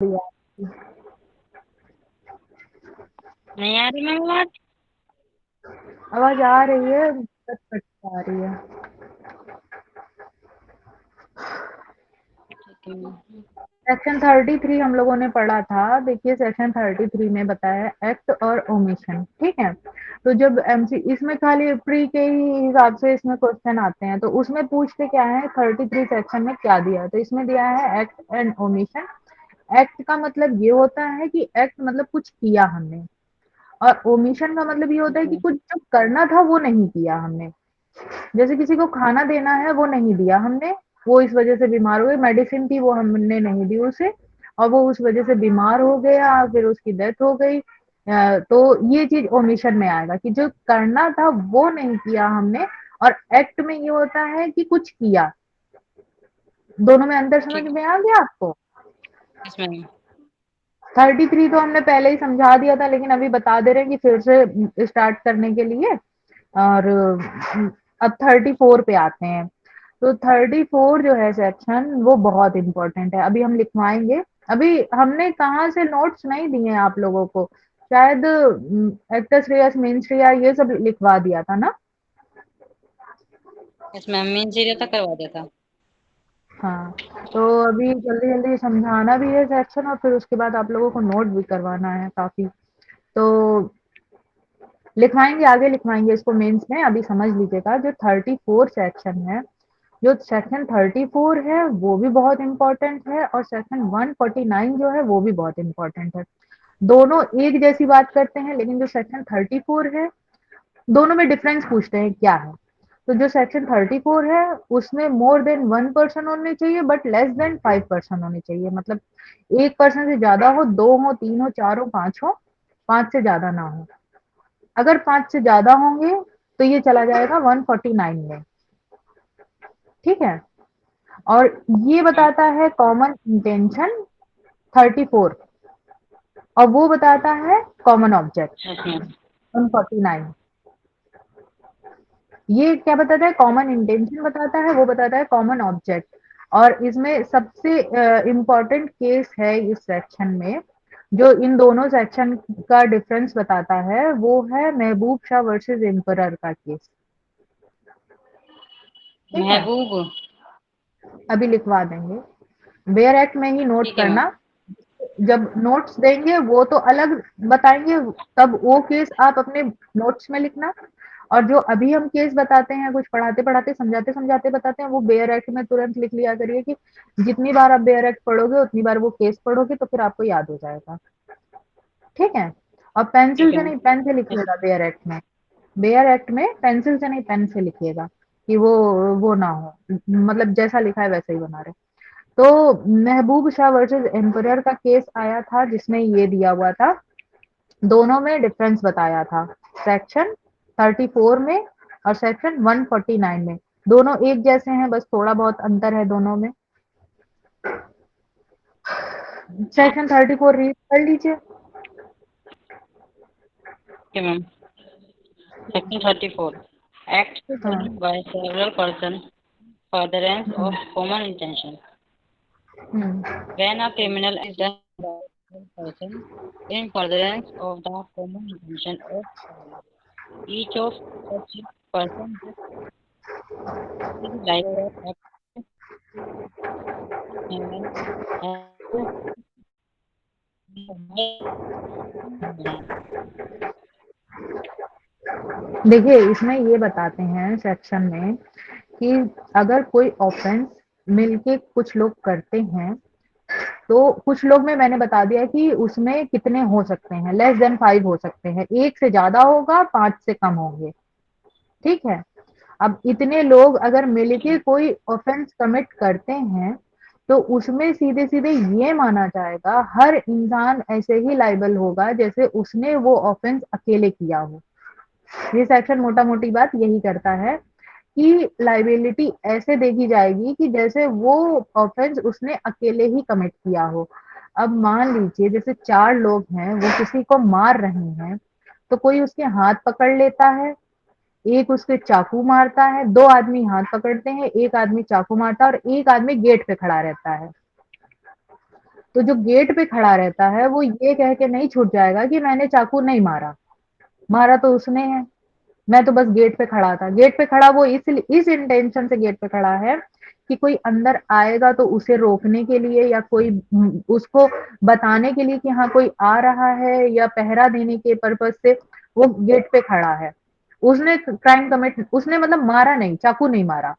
नहीं आ रही मैम आवाज। आवाज आ रही है, कट कट के आ रही है। सेक्शन 33 हम लोगों ने पढ़ा था। देखिए सेक्शन 33 में बताया एक्ट और ओमिशन, ठीक है। तो जब एमसी इसमें खाली प्री के ही हिसाब से इसमें क्वेश्चन आते हैं, तो उसमें पूछते क्या है 33 सेक्शन में क्या दिया है, तो इसमें दिया है एक्ट एंड ओमिशन। एक्ट का मतलब ये होता है कि एक्ट मतलब कुछ किया हमने, और ओमिशन का मतलब ये होता है कि कुछ जो करना था वो नहीं किया हमने। जैसे किसी को खाना देना है वो नहीं दिया हमने, वो इस वजह से बीमार हो गए, मेडिसिन थी वो हमने नहीं दी उसे, और वो उस वजह से बीमार हो गया, फिर उसकी डेथ हो गई। तो ये चीज ओमिशन में आएगा कि जो करना था वो नहीं किया हमने। और एक्ट में ये होता है कि कुछ किया। दोनों में अंतर समझ ठीक में आ गया आपको? है इसमें। 33 तो हमने पहले ही समझा दिया था, लेकिन अभी बता दे रहे हैं कि फिर से स्टार्ट करने के लिए। और अब 34 पे आते हैं। तो 34 जो है सेक्शन, वो बहुत इंपॉर्टेंट है, अभी हम लिखवाएंगे। अभी हमने कहाँ से नोट्स नहीं दिए हैं आप लोगों को, शायद एक्टस रियस मीन्स रिया ये सब लिखवा दिया था ना। इसमें मेन सीरियल तक करवा दिया था। हाँ, तो अभी जल्दी जल्दी समझाना भी है सेक्शन, और फिर उसके बाद आप लोगों को नोट भी करवाना है काफी। तो लिखवाएंगे, आगे लिखवाएंगे इसको मेंस में। अभी समझ लीजिएगा जो 34 सेक्शन है, जो सेक्शन 34 है वो भी बहुत इंपॉर्टेंट है, और सेक्शन 149 जो है वो भी बहुत इंपॉर्टेंट है। दोनों एक जैसी बात करते हैं, लेकिन जो सेक्शन 34 है दोनों में डिफरेंस पूछते हैं क्या है। तो जो सेक्शन 34 है उसमें मोर देन 1 पर्सन होने चाहिए, बट लेस देन 5 पर्सन होने चाहिए। मतलब 1 पर्सन से ज्यादा हो, 2 हो, 3 हो, 4 हो, 5 हो, 5 से ज्यादा ना हो। अगर 5 से ज्यादा होंगे तो ये चला जाएगा 149 में, ठीक है। और ये बताता है कॉमन इंटेंशन 34, और वो बताता है कॉमन ऑब्जेक्ट इसमें 149। ये क्या बताता है, कॉमन इंटेंशन बताता है, वो बताता है कॉमन ऑब्जेक्ट। और इसमें सबसे इम्पोर्टेंट केस है इस सेक्शन में, जो इन दोनों सेक्शन का डिफरेंस बताता है, वो है महबूब शाह वर्सेस एम्परर का केस, ठीक है। महबूब। अभी लिखवा देंगे, बेयर एक्ट में ही नोट ठीक है मैम। करना। जब नोट्स देंगे वो तो अलग बताएंगे, तब वो केस आप अपने नोट्स में लिखना। और जो अभी हम केस बताते हैं, कुछ पढ़ाते पढ़ाते समझाते समझाते बताते हैं, वो बेयर एक्ट में तुरंत लिख लिया करिए, कि जितनी बार आप बेयर एक्ट पढ़ोगे उतनी बार वो केस पढ़ोगे, तो फिर आपको याद हो जाएगा, ठीक है। और पेंसिल ठीक है से मैम। नहीं पेन से लिखिएगा बेयर एक्ट में। बेयर एक्ट में पेंसिल से नहीं पेन से लिखिएगा, कि वो ना हो, मतलब जैसा लिखा है वैसा ही बना रहे। तो महबूब शाह वर्सेस एम्परर का केस आया था, जिसमें ये दिया हुआ था, दोनों में डिफरेंस बताया था, सेक्शन 34 में और सेक्शन 149 में। दोनों एक जैसे हैं, बस थोड़ा बहुत अंतर है दोनों में। सेक्शन 34 रीड कर लीजिए। ठीक है मैम। सेक्शन 34 एक्ट हाँ। done by several person furtherance of common intention hmm. when a criminal is done by several person in furtherance of the common intention of each of such person is liable of देखिए इसमें ये बताते हैं section में, कि अगर कोई offence मिलके कुछ लोग करते हैं, तो कुछ लोग में मैंने बता दिया कि उसमें कितने हो सकते हैं, लेस देन 5 हो सकते हैं, एक से ज्यादा होगा, 5 से कम होंगे, ठीक है। अब इतने लोग अगर मिलके कोई ऑफेंस कमिट करते हैं, तो उसमें सीधे सीधे ये माना जाएगा हर इंसान ऐसे ही लाइबल होगा जैसे उसने वो ऑफेंस अकेले किया हो। ये सेक्शन मोटा मोटी बात यही करता है, कि लाइबिलिटी ऐसे देखी जाएगी कि जैसे वो ऑफेंस उसने अकेले ही कमिट किया हो। अब मान लीजिए जैसे 4 लोग हैं, वो किसी को मार रहे हैं, तो कोई उसके हाथ पकड़ लेता है, एक उसके चाकू मारता है, 2 आदमी हाथ पकड़ते हैं, एक आदमी चाकू मारता है, और एक आदमी गेट पे खड़ा रहता है। तो जो गेट पे खड़ा रहता है वो ये कह के नहीं छूट जाएगा कि मैंने चाकू नहीं मारा, मारा तो उसने है, मैं तो बस गेट पे खड़ा था। गेट पे खड़ा वो इस इंटेंशन से गेट पे खड़ा है कि कोई अंदर आएगा तो उसे रोकने के लिए, या कोई उसको बताने के लिए कि हाँ कोई आ रहा है, या पहरा देने के पर्पज से वो गेट पे खड़ा है। उसने क्राइम कमिट, उसने मतलब मारा नहीं, चाकू नहीं मारा,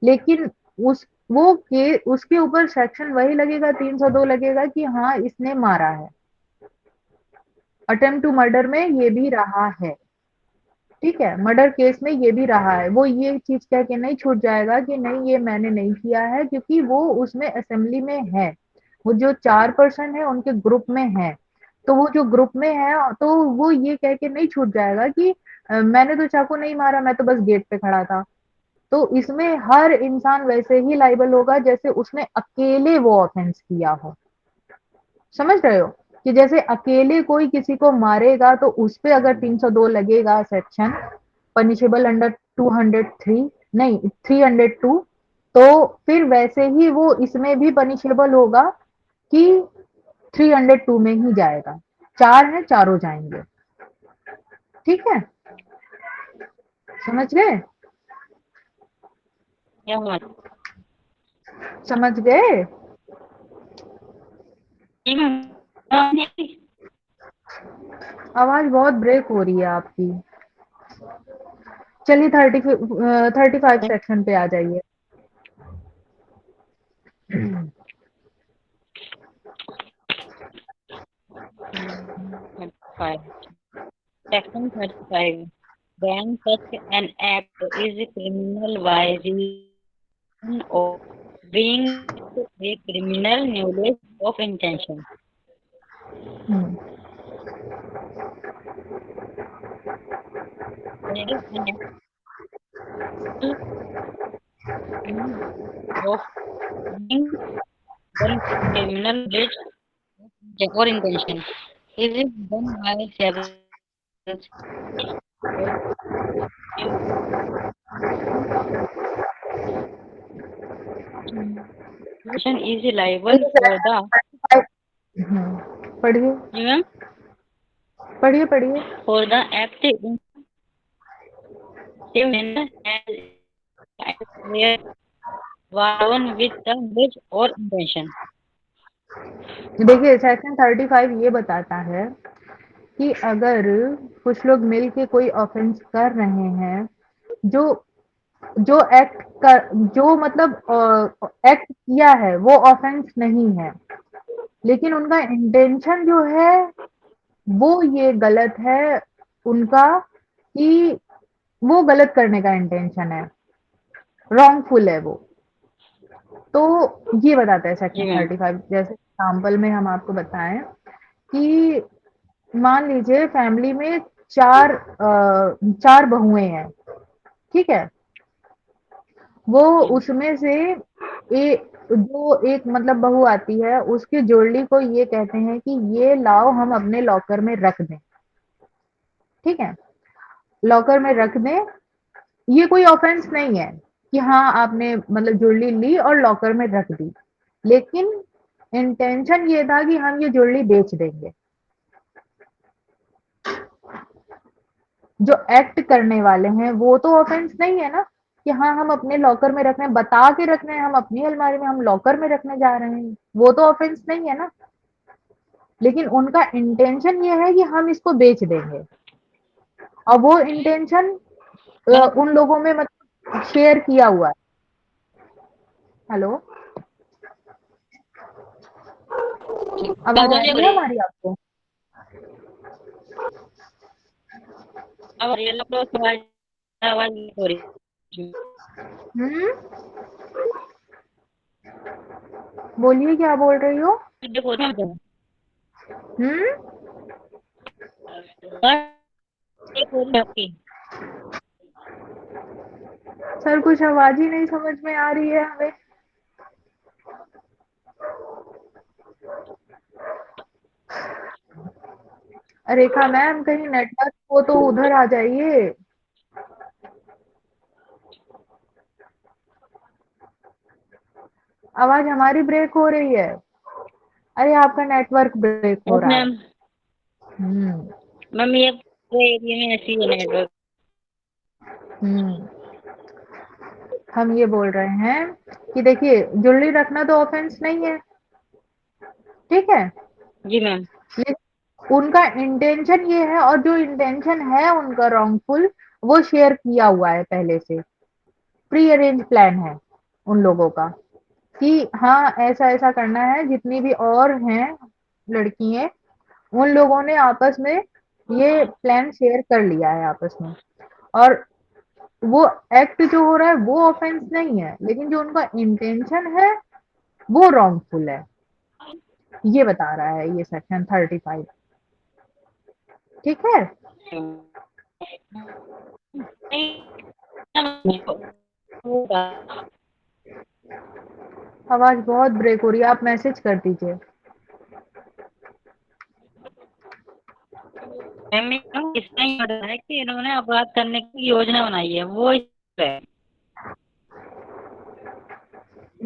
लेकिन उस वो के उसके ऊपर सेक्शन वही लगेगा, 302 लगेगा कि हाँ इसने मारा है। अटेम्प्ट टू मर्डर में ये भी रहा है, ठीक है, मर्डर केस में ये भी रहा है। वो ये चीज कह के नहीं छूट जाएगा कि नहीं ये मैंने नहीं किया है, क्योंकि वो उसमें असेंबली में है, वो जो 4 पर्सन है उनके ग्रुप में है। तो वो जो ग्रुप में है तो वो ये कह के नहीं छूट जाएगा कि मैंने तो चाकू नहीं मारा, मैं तो बस गेट पे खड़ा था। तो इसमें हर इंसान वैसे ही लाइबल होगा जैसे उसने अकेले वो ऑफेंस किया हो। समझ रहे हो कि जैसे अकेले कोई किसी को मारेगा तो उस पे अगर 302 लगेगा सेक्शन, पनिशेबल अंडर 203, नहीं 302, तो फिर वैसे ही वो इसमें भी पनिशेबल होगा कि 302 में ही जाएगा। चार है, चारों जाएंगे, ठीक है, समझ गए? क्या हुआ? समझ गए? जी मैम। आवाज बहुत ब्रेक हो रही है आपकी। चलिए 35 सेक्शन पे आ जाइए। Section 35. When such an act is criminal by reason of being a criminal knowledge of intention. Hmm, That is an actual of being done with criminal knowledge or intention. It is done by several which institution is liable देखिए for the 35, पढ़िए पढ़िए पढ़िए। for the act in same manner as where one with the knowledge or intention. देखिए section 35 ये बताता है कि अगर कुछ लोग मिल के कोई ऑफेंस कर रहे हैं, जो जो एक्ट कर, जो मतलब एक्ट किया है वो ऑफेंस नहीं है, लेकिन उनका इंटेंशन जो है वो ये गलत है उनका, कि वो गलत करने का इंटेंशन है, रॉन्गफुल है वो। तो ये बताता है जी सेक्शन मैम। 35। जैसे एग्जाम्पल में हम आपको बताएं कि मान लीजिए फैमिली में चार बहुएं हैं, ठीक है, वो उसमें से जो एक मतलब बहू आती है उसके जोड़ली को ये कहते हैं कि ये लाओ हम अपने लॉकर में रख दें, ठीक है, लॉकर में रख दें। ये कोई ऑफेंस नहीं है कि हाँ आपने मतलब ज्वेलरी ली और लॉकर में रख दी, लेकिन इंटेंशन ये था कि हम ये ज्वेलरी बेच देंगे। जो एक्ट करने वाले हैं वो तो ऑफेंस नहीं है ना, कि हाँ हम अपने लॉकर में रख रहे हैं, बता के रख रहे हैं हम अपनी अलमारी में हम लॉकर में रखने जा रहे हैं, वो तो ऑफेंस नहीं है ना। लेकिन उनका इंटेंशन ये है कि हम इसको बेच देंगे, और वो इंटेंशन मैम उन लोगों में मतलब शेयर किया हुआ है। हेलो, आवाज आ आवाज आ रही है रही हमारी आपको? आवाज आवाज आवाज हो रही। हम्म, बोलिए क्या बोल रही हो? देखो ना तो हम्म, बस एक हो रही है आपकी। सर कुछ आवाज ही नहीं समझ में आ रही है हमें। रेखा मैम कहीं नेटवर्क हो तो उधर आ जाइए। आवाज हमारी ब्रेक हो रही है। अरे आपका नेटवर्क ब्रेक हो यस रहा है। मैम। हम्म। मैम ये पूरे एरिया में ऐसी है नेटवर्क। हम्म। हम ये बोल रहे हैं कि देखिए ज्वेलरी रखना तो ऑफेंस नहीं है, ठीक है, जी मैम। लेकिन उनका इंटेंशन ये है, और जो इंटेंशन है उनका रॉन्गफुल, वो शेयर किया हुआ है पहले से, प्री अरेंज प्लान है उन लोगों का कि हाँ ऐसा ऐसा करना है। जितनी भी और हैं लड़कियां, उन लोगों ने आपस में ये प्लान शेयर कर लिया है आपस में, और वो एक्ट जो हो रहा है वो ऑफेंस नहीं है, लेकिन जो उनका इंटेंशन है वो रॉन्गफुल है, ये बता रहा है ये सेक्शन 35। ठीक है। आवाज बहुत ब्रेक हो रही है, आप मैसेज कर दीजिए। मैम इसमें ये बताया है कि इन्होंने अपराध करने की योजना बनाई है, वो इस है।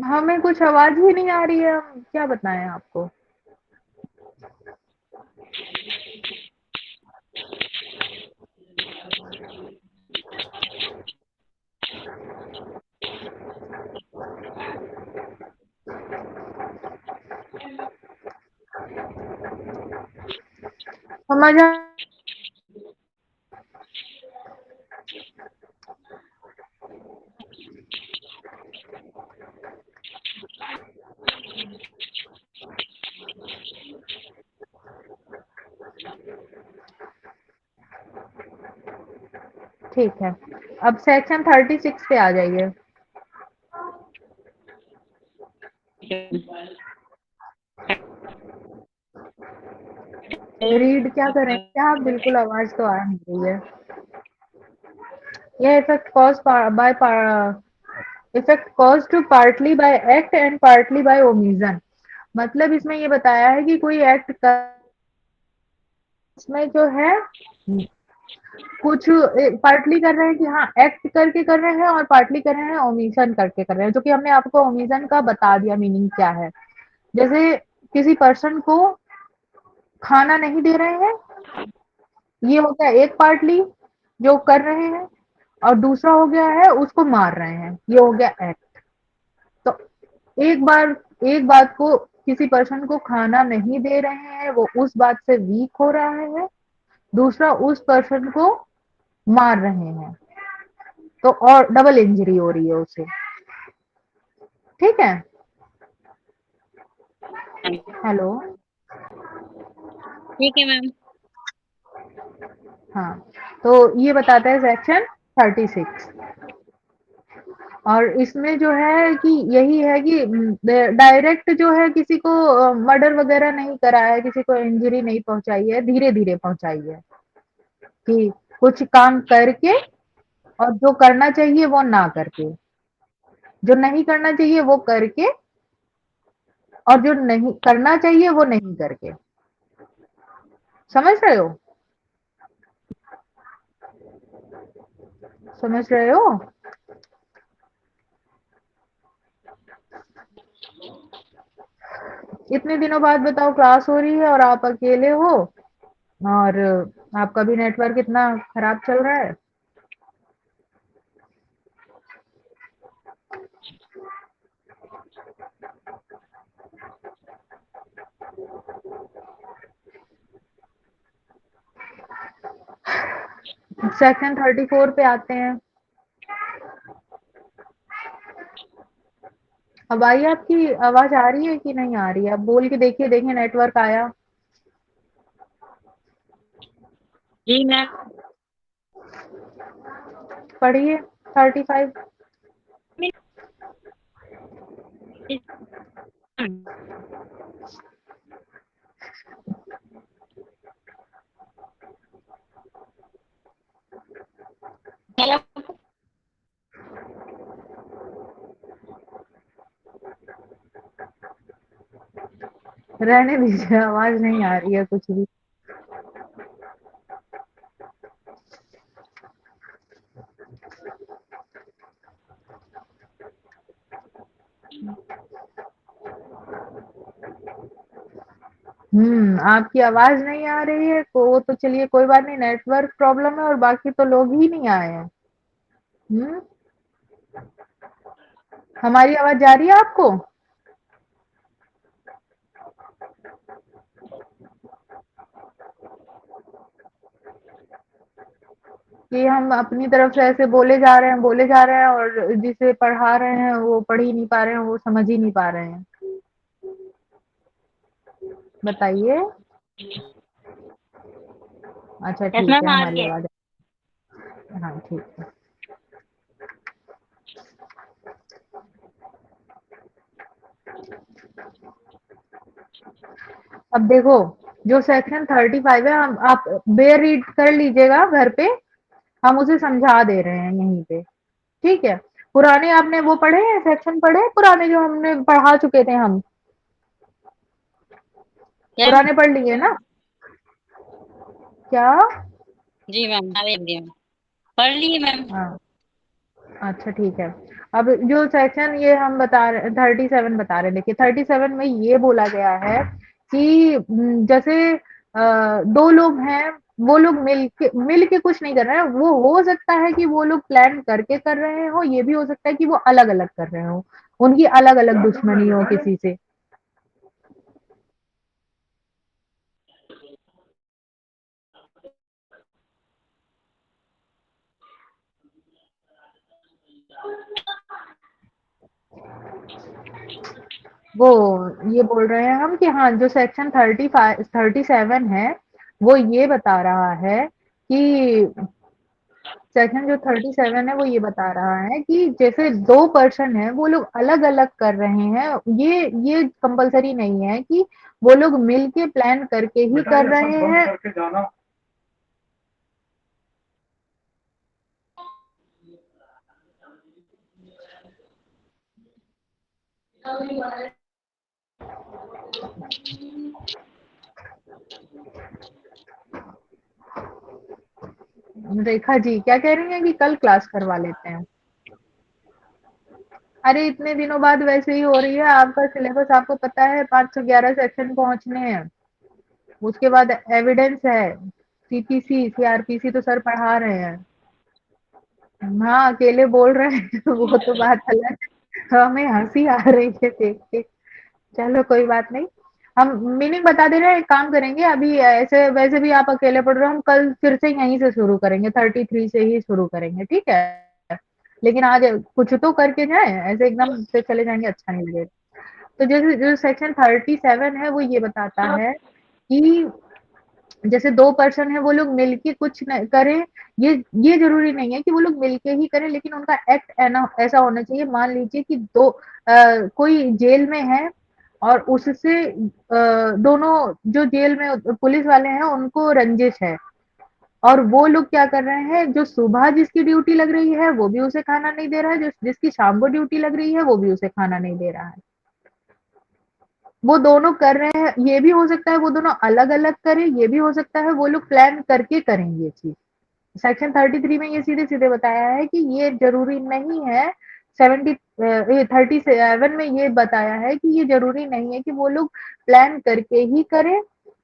हमें कुछ आवाज ही नहीं आ रही है, हम क्या बताएं आपको। समझ ठीक है, अब सेक्शन 36 पे आ जाइए। रीड क्या करें क्या, आप बिल्कुल आवाज तो आ नहीं रही है। यह effect cause by effect cause to partly by act and partly by omission. मतलब इसमें ये बताया है कि कोई एक्ट कर, इसमें जो है कुछ पार्टली कर रहे हैं कि हाँ एक्ट करके कर रहे हैं, और पार्टली कर रहे हैं ओमिशन करके कर रहे हैं, जो कि हमने आपको ओमिशन का बता दिया मीनिंग क्या है। जैसे किसी पर्सन को खाना नहीं दे रहे हैं, ये हो गया एक पार्टली जो कर रहे हैं, और दूसरा हो गया है उसको मार रहे हैं, ये हो गया एक्ट। तो एक बार एक बात को, किसी पर्सन को खाना नहीं दे रहे हैं, वो उस बात से वीक हो रहा है, दूसरा उस पर्सन को मार रहे हैं, तो और डबल इंजरी हो रही है उसे। ठीक है। हेलो। ठीक है मैम। हाँ, तो ये बताता है सेक्शन 36, और इसमें जो है कि यही है कि डायरेक्ट जो है किसी को मर्डर वगैरह नहीं करा है, किसी को इंजरी नहीं पहुंचाई है, धीरे धीरे पहुंचाई है कि कुछ काम करके, और जो करना चाहिए वो ना करके, जो नहीं करना चाहिए वो करके, और जो नहीं करना चाहिए वो नहीं करके। समझ रहे हो? समझ रहे हो? इतने दिनों बाद बताओ क्लास हो रही है और आप अकेले हो, और आपका भी नेटवर्क इतना खराब चल रहा है। सेक्शन 34 पे आते हैं। अब आई आपकी आवाज आ रही है कि नहीं आ रही है? अब बोल के देखिए, देखिए नेटवर्क आया। जी मैम। पढ़िए 35। रहने दीजिए, आवाज नहीं आ रही है कुछ भी। आपकी आवाज़ नहीं आ रही है, वो तो चलिए कोई बात नहीं, नेटवर्क प्रॉब्लम है और बाकी तो लोग ही नहीं आए हैं। हुँ, हमारी आवाज़ जा रही है आपको? कि हम अपनी तरफ से ऐसे बोले जा रहे हैं और जिसे पढ़ा रहे हैं वो पढ़ ही नहीं पा रहे हैं, वो समझ ही नहीं पा रहे हैं। बताइए? अच्छा यस ठीक मैम, है, आ हमारी रही है। आवाज़ हाँ, ठीक है। अब देखो, जो सेक्शन 35 है हम आप बेयर रीड कर लीजिएगा घर पे, हम उसे समझा दे रहे हैं यहीं पे, ठीक है? पुराने आपने वो पढ़े हैं, सेक्शन पढ़े हैं पुराने जो हमने पढ़ा चुके थे हम? क्या? पुराने पढ़ लिए ना? क्या? जी मैम, आ रही है। पढ़ लिए मैम। हाँ, अच्छा ठीक है। अब जो सेक्शन ये हम बता रहे 37 बता रहे हैं, देखिए 37 में ये बोला गया है कि जैसे 2 लोग हैं, वो लोग मिल के कुछ नहीं कर रहे हैं, वो हो सकता है कि वो लोग प्लान करके कर रहे हों, ये भी हो सकता है कि वो अलग-अलग कर रहे हों, उनकी अलग-अलग दुश्मनी हो किसी से। वो ये बोल रहे हैं हम कि हाँ, जो सेक्शन 37 है, वो ये बता रहा है कि सेक्शन जो 37 है वो ये बता रहा है कि जैसे 2 पर्सन हैं, वो लोग अलग-अलग कर रहे हैं। ये कंपल्सरी नहीं है कि वो लोग मिल के प्लान करके ही कर रहे हैं। रेखा जी क्या कह रही हैं कि कल क्लास करवा लेते हैं। अरे इतने दिनों बाद वैसे ही हो रही है, आपका सिलेबस आपको पता है 511 सेक्शन पहुंचने हैं, उसके बाद एविडेंस है, सीपीसी सीआरपीसी तो सर पढ़ा रहे हैं। हाँ, अकेले बोल रहे हैं वो तो बात अलग है, हमें हंसी आ रही है देख के। चलो कोई बात नहीं, हम मीनिंग बता दे रहे हैं, एक काम करेंगे अभी, ऐसे वैसे भी आप अकेले पढ़ रहे हो, हम कल फिर से यहीं से शुरू करेंगे, 33 से ही शुरू करेंगे, ठीक है? लेकिन आज कुछ तो करके जाए, ऐसे एकदम से चले जाएंगे अच्छा नहीं लगेगा। तो जैसे जो सेक्शन 37 है वो ये बताता है कि जैसे 2 पर्सन है वो लोग मिलके कुछ न करें, ये ज़रूरी नहीं है कि वो लोग मिलके ही करें, लेकिन उनका एक्ट ऐना ऐसा होना चाहिए। मान लीजिए कि 2 कोई जेल में है और उससे दोनों जो जेल में पुलिस वाले हैं उनको रंजिश है और वो लोग क्या कर रहे हैं, जो सुबह जिसकी ड्यूटी लग रही है वो भी उसे खाना नहीं दे रहा है, जिसकी शाम को ड्यूटी लग रही है वो भी उसे खाना नहीं दे रहा है। वो दोनों कर रहे हैं, ये भी हो सकता है वो दोनों अलग-अलग करें, ये भी हो सकता है वो लोग प्लान करके करें ये चीज़। सेक्शन 33 में ये सीधे-सीधे बताया है कि ये ज़रूरी नहीं है, 37 में ये बताया है कि ये ज़रूरी नहीं है कि वो लोग प्लान करके ही करें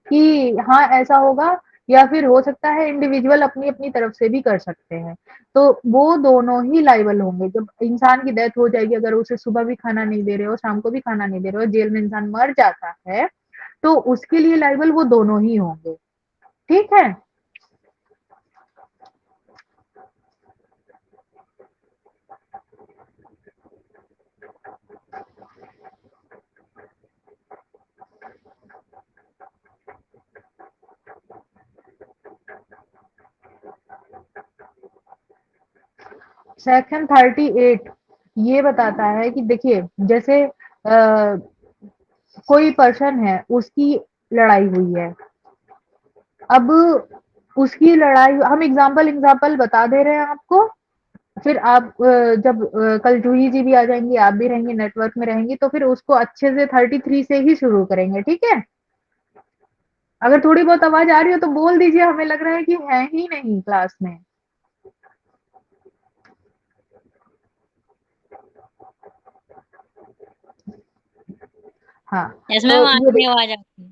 कि हाँ, ऐसा होगा, या फिर हो सकता है इंडिविजुअल अपनी-अपनी तरफ से भी कर सकते हैं। तो वो दोनों ही लायबल होंगे, जब इंसान की डेथ हो जाएगी, अगर उसे सुबह भी खाना नहीं दे रहे हो, शाम को भी खाना नहीं दे रहे हो, जेल में इंसान मर जाता है, तो उसके लिए लायबल वो दोनों ही होंगे। ठीक है? सेक्शन 38 ये बताता है कि देखिए जैसे कोई पर्सन है उसकी लड़ाई हुई है, अब उसकी लड़ाई हम एग्जाम्पल बता दे रहे हैं आपको, फिर आप जब कल जूही जी भी आ जाएंगी, आप भी रहेंगे, नेटवर्क में रहेंगी, तो फिर उसको अच्छे से 33 से ही शुरू करेंगे, ठीक है? अगर थोड़ी बहुत आवाज आ रही हो तो बोल दीजिए, हमें लग रहा है कि है ही नहीं क्लास में। हाँ, यस तो मैम, आ ये रही है आवाज आपकी।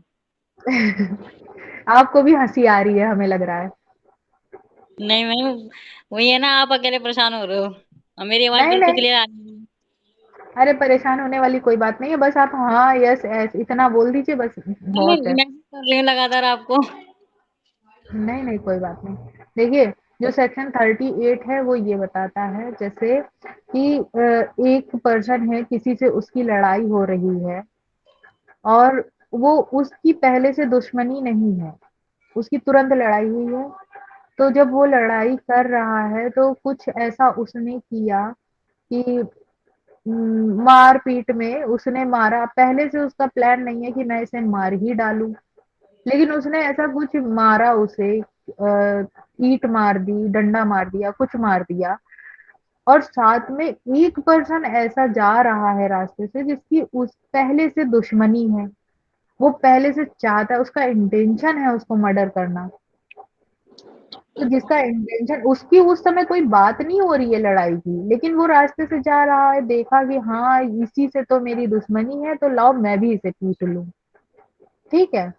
आपको भी हँसी आ रही है हमें लग रहा है। नहीं मैम, वही है ना, आप अकेले परेशान हो रहे हो और मेरी आवाज नहीं, बिल्कुल नहीं। क्लियर आ रही है। अरे परेशान होने वाली कोई बात नहीं है, बस आप हाँ, यस, एस इतना बोल दीजिए बस मैं बहुत है। मैसेज कर रही हूँ लगातार आपको। नहीं, नहीं कोई बात नहीं। देखिए, जो सेक्शन 38 है वो ये बताता है जैसे कि एक पर्सन है, किसी से उसकी लड़ाई हो रही है और वो उसकी पहले से दुश्मनी नहीं है, उसकी तुरंत लड़ाई हुई है। तो जब वो लड़ाई कर रहा है तो कुछ ऐसा उसने किया कि मार-पीट में उसने मारा, पहले से उसका प्लान नहीं है कि मैं इसे मार ही डालूँ, लेकिन उसने ऐसा कुछ मारा उसे ईंट मार दी, डंडा मार दिया, कुछ मार दिया और साथ में एक पर्सन ऐसा जा रहा है रास्ते से जिसकी उस पहले से दुश्मनी है, वो पहले से चाहता है, उसका इंटेंशन है उसको मर्डर करना। तो जिसका इंटेंशन उसकी उस समय कोई बात नहीं हो रही है लड़ाई की, लेकिन वो रास्ते से जा रहा है, देखा कि हाँ, इसी से तो मेरी दुश्मनी है, तो लाओ मैं भी इसे पीट लूँ, ठीक है?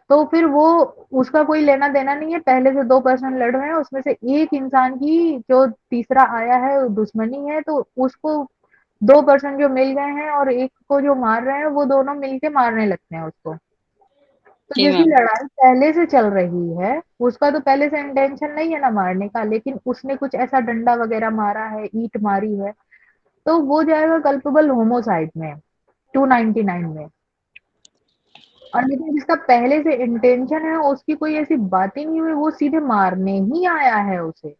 तो फिर वो उसका कोई लेना-देना नहीं है, पहले से 2 पर्सन लड़ रहे हैं, उसमें से एक इंसान की जो तीसरा आया है दुश्मनी है, तो उसको 2 पर्सन जो मिल गए हैं और एक को जो मार रहे हैं, वो दोनों मिलके मारने लगते हैं उसको। तो जी जिसकी मैम। लड़ाई पहले से चल रही है, उसका तो पहले से इंटेंशन नहीं है ना मारने का, लेकिन उसने कुछ ऐसा डंडा वगैरह मारा है, ईंट मारी है, तो वो जाएगा कल्पेबल होमोसाइड में, 299 में। और लेकिन जिसका पहले से इंटेंशन है, उसकी कोई ऐसी बात ही नहीं हुई, वो सीधे मारने ही आया है उसे,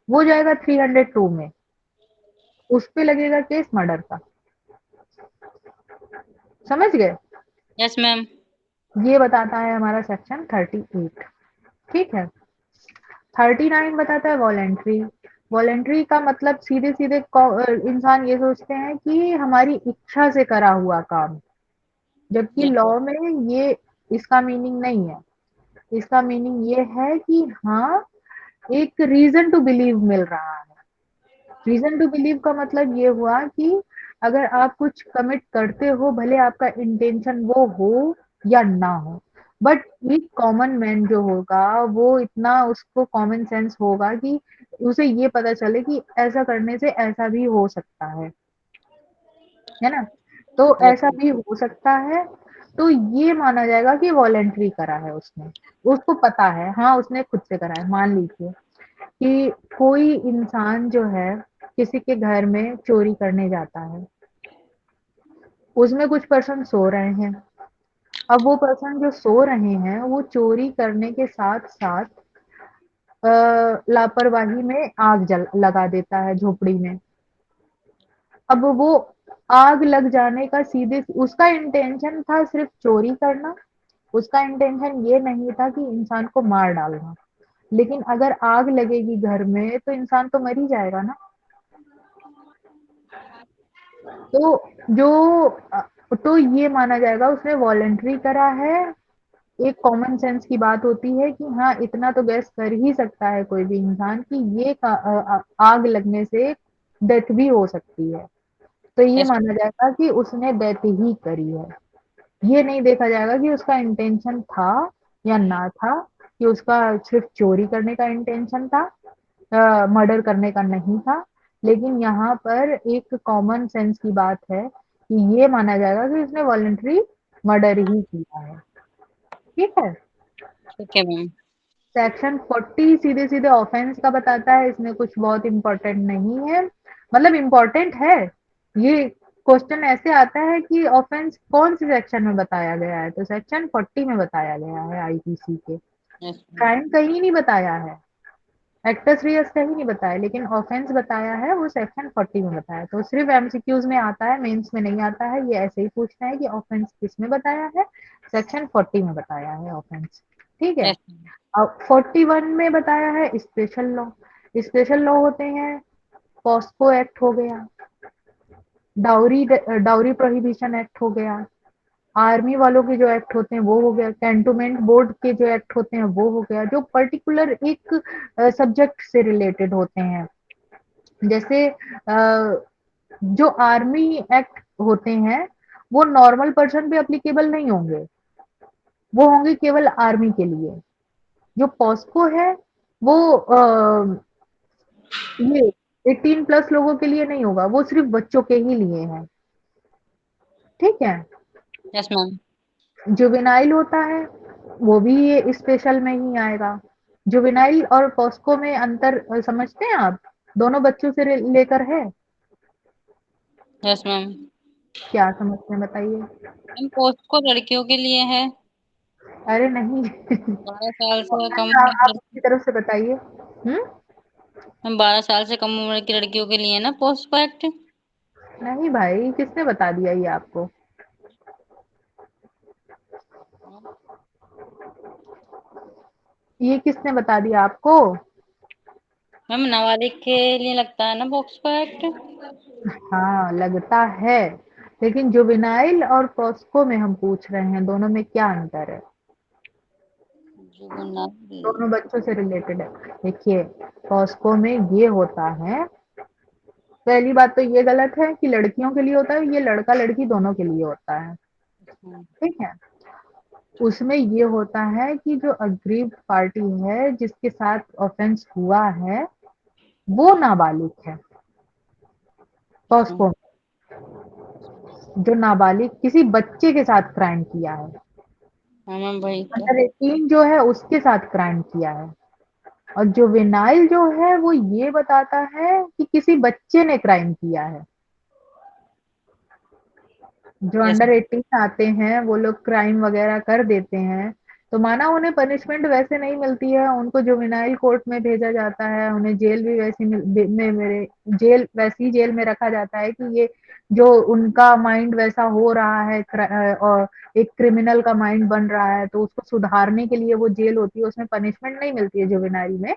वो जाएगा 302 में, उस पे लगेगा केस मर्डर का। समझ गए? Yes ma'am. ये बताता है हमारा सेक्शन 38। ठीक है। 39 बताता है वॉलेंट्री। वॉलेंट्री का मतलब सीधे सीधे इंसान ये सोचते हैं कि हमारी इच्छा से करा हुआ काम, जबकि जी लॉ में ये इसका मीनिंग नहीं है। इसका मीनिंग ये है कि हाँ, एक रीजन टू बिलीव मिल रहा है। रीजन टू बिलीव का मतलब ये हुआ कि अगर आप कुछ कमिट करते हो, भले आपका इंटेंशन वो हो या ना हो, बट एक कॉमन मैन जो होगा वो इतना उसको कॉमन सेंस होगा कि उसे ये पता चले कि ऐसा करने से ऐसा भी हो सकता है ना? तो ऐसा ओके। भी हो सकता है, तो ये माना जाएगा कि वॉलंटरी करा है उसने। उसको पता है, हाँ, उसने खुद से करा है। मान लीजिए कि कोई इंसान जो है किसी के घर में चोरी करने जाता है, उसमें कुछ पर्सन सो रहे हैं। अब वो पर्सन जो सो रहे हैं वो चोरी करने के साथ साथ लापरवाही में आग जल लगा देता है झोपड़ी में। अब वो आग लग जाने का सीधे उसका इंटेंशन था सिर्फ चोरी करना, उसका इंटेंशन ये नहीं था कि इंसान को मार डालना। लेकिन अगर आग लगेगी घर में तो इंसान तो मर ही जाएगा ना। तो जो तो ये माना जाएगा उसने वॉलंटरी करा है। एक कॉमन सेंस की बात होती है कि हाँ, इतना तो गैस कर ही सकता है कोई भी इंसान कि ये आग लगने से डेथ भी हो सकती है। तो ये यस। माना जाएगा कि उसने डेथ ही करी है। ये नहीं देखा जाएगा कि उसका इंटेंशन था या ना था, कि उसका सिर्फ चोरी करने का इंटेंशन था, मर्डर करने का नहीं था। लेकिन यहाँ पर एक कॉमन सेंस की बात है कि ये माना जाएगा कि उसने वॉलंटरी मर्डर ही किया है। ठीक है। ठीक है मैम। सेक्शन 40 सीधे सीधे ऑफेंस का बताता है, इसमें कुछ बहुत इंपॉर्टेंट नहीं है, मतलब इंपॉर्टेंट है। ये क्वेश्चन ऐसे आता है कि ऑफेंस कौन से सेक्शन में बताया गया है, तो सेक्शन 40 में बताया गया है आईपीसी के। Yes ma'am. क्राइम कहीं नहीं बताया है, एक्टस रियस कहीं नहीं बताया, लेकिन ऑफेंस बताया है वो सेक्शन 40 में बताया। तो सिर्फ एमसीक्यूज में आता है, मेंस में नहीं आता है। ये ऐसे ही पूछना है कि ऑफेंस किस में बताया है, सेक्शन 40 में बताया है ऑफेंस। ठीक है। Yes ma'am. अब 41 में बताया है स्पेशल लॉ। स्पेशल लॉ होते हैं, पॉस्को एक्ट हो गया, डाउरी डाउरी प्रोहिबिशन एक्ट हो गया, आर्मी वालों के जो एक्ट होते हैं वो हो गया, कैंटोनमेंट बोर्ड के जो एक्ट होते हैं वो हो गया, जो पर्टिकुलर एक सब्जेक्ट से रिलेटेड होते हैं। जैसे जो आर्मी एक्ट होते हैं वो नॉर्मल पर्सन पे अप्लीकेबल नहीं होंगे, वो होंगे केवल आर्मी के लिए। जो पॉस्को है वो ये 18 प्लस लोगों के लिए नहीं होगा, वो सिर्फ बच्चों के ही लिए है। ठीक है। Yes ma'am. जुवेनाइल होता है, वो भी ये स्पेशल में ही आएगा। जुवेनाइल और पॉस्को में अंतर समझते हैं आप? दोनों बच्चों से लेकर है। Yes ma'am. क्या समझते हैं बताइए? मैम पोस्को लड़कियों के लिए है। अरे नहीं। 12 साल से कम ऑप्शन उम्र आप की। अपनी तरफ से बताइए। हम्म। मैम 12 साल से कम उम्र की लड़कियों के लिए ना पोस्को एक्ट। नहीं भाई, किसने बता दिया ये आपको? ये किसने बता दिया आपको? मैम नाबालिग के लिए लगता है ना पोस्को एक्ट। हाँ लगता है, लेकिन जुवेनाइल और पॉस्को में हम पूछ रहे हैं, दोनों में क्या अंतर है? जुवेनाइल। दोनों बच्चों से रिलेटेड है। देखिए, पॉस्को में ये होता है, पहली बात तो ये गलत है कि लड़कियों के लिए होता है, ये लड़का लड़की दोनों के लिए होता है। ठीक है। उसमें ये होता है कि जो अग्रीव्ड पार्टी है जिसके साथ ऑफेंस हुआ है वो नाबालिग है। पॉस्को में जो नाबालिग किसी बच्चे के साथ क्राइम किया है, हाँ मैम वही तो। अंडर 18 जो है उसके साथ क्राइम किया है। और जो विनाइल जो है वो ये बताता है कि किसी बच्चे ने क्राइम किया है। जो यस। अंडर 18 आते हैं वो लोग क्राइम वगैरह कर देते हैं, तो माना उन्हें पनिशमेंट वैसे नहीं मिलती है, उनको जुवेनाइल कोर्ट में भेजा जाता है, उन्हें जेल भी वैसी में मेरे जेल वैसी जेल में रखा जाता है कि ये जो उनका माइंड वैसा हो रहा है और एक क्रिमिनल का माइंड बन रहा है, तो उसको सुधारने के लिए वो जेल होती है, उसमें पनिशमेंट नहीं मिलती है जुवेनाइल में,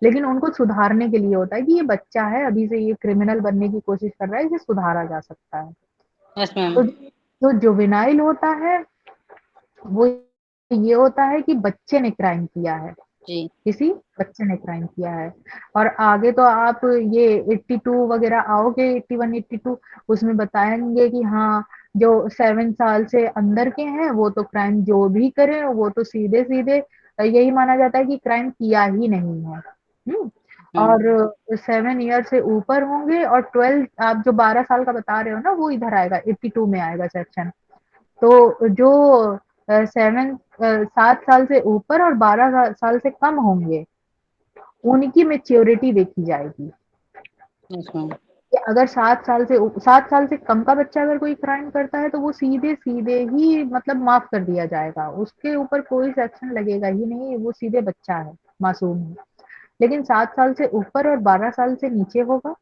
लेकिन उनको सुधारने के लिए होता है कि ये बच्चा है, अभी से ये क्रिमिनल बनने की कोशिश कर रहा है, इसे सुधारा जा सकता है। Yes ma'am. तो जो जुवेनाइल होता है वो ये होता है कि बच्चे ने क्राइम किया है, जी। किसी बच्चे ने क्राइम किया है। और आगे तो आप ये 82 वगैरह आओगे, 81 82, उसमें बताएंगे कि हाँ जो 7 साल से अंदर के हैं वो तो क्राइम जो भी करें वो तो सीधे सीधे यही माना जाता है कि क्राइम किया ही नहीं है। मैम। और 7 ईयर से ऊपर होंगे और 12, आप जो 12 साल का बता रहे हो ना वो इधर आएगा, 82 में आएगा सेक्शन। तो जो 7 साल से ऊपर और 12 साल से कम होंगे उनकी मेच्योरिटी देखी जाएगी। Yes ma'am. कि अगर 7 साल से कम का बच्चा अगर कोई क्राइम करता है तो वो सीधे सीधे ही मतलब माफ कर दिया जाएगा, उसके ऊपर कोई सेक्शन लगेगा ही नहीं, वो सीधे बच्चा है, मासूम है। लेकिन 7 साल से ऊपर और 12 साल से नीचे होगा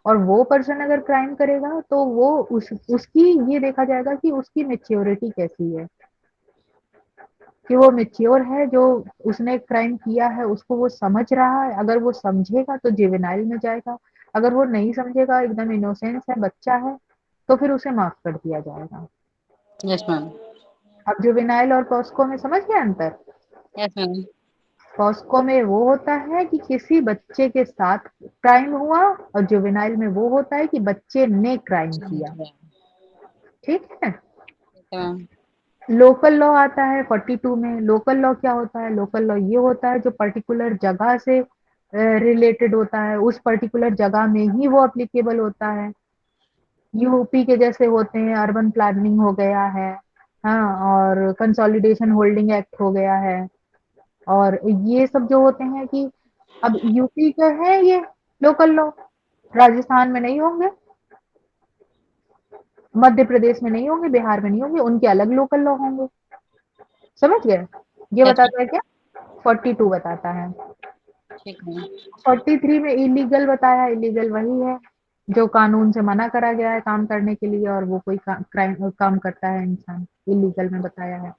और वो पर्सन अगर क्राइम करेगा तो वो उसकी ये देखा जाएगा कि उसकी मेच्योरिटी कैसी है, कि वो मैच्योर है, जो उसने क्राइम किया है उसको वो समझ रहा है, अगर वो समझेगा तो जुवेनाइल में जाएगा, अगर वो नहीं समझेगा एकदम इनोसेंस है, बच्चा है, तो फिर उसे माफ कर दिया जाएगा। Yes ma'am. अब जुवेनाइल और पॉस्को में समझ गए अंतर? Yes ma'am. पॉस्को में वो होता है कि किसी बच्चे के साथ क्राइम हुआ और जुवेनाइल में वो होता है कि बच्चे ने क्राइम किया। ठीक है। मैम। लोकल लॉ आता है 42 में। लोकल लॉ क्या होता है? लोकल लॉ ये होता है जो पर्टिकुलर जगह से रिलेटेड होता है, उस पर्टिकुलर जगह में ही वो अप्लीकेबल होता है। यूपी के जैसे होते हैं, अर्बन प्लानिंग हो गया है, हाँ, और कंसोलिडेशन होल्डिंग एक्ट हो गया है, और ये सब जो होते हैं कि अब यूपी का है ये लोकल लॉ, राजस्थान में नहीं होंगे, मध्य प्रदेश में नहीं होंगे, बिहार में नहीं होंगे, उनके अलग लोकल लॉ होंगे। समझ गए? ये यस मैम। बताता है क्या? 42 बताता है। ठीक है। 43 में इलीगल बताया, इलीगल वही है जो कानून से मना करा गया है काम करने के लिए और वो कोई क्राइम काम करता है इंसान, इलीगल में बताया है।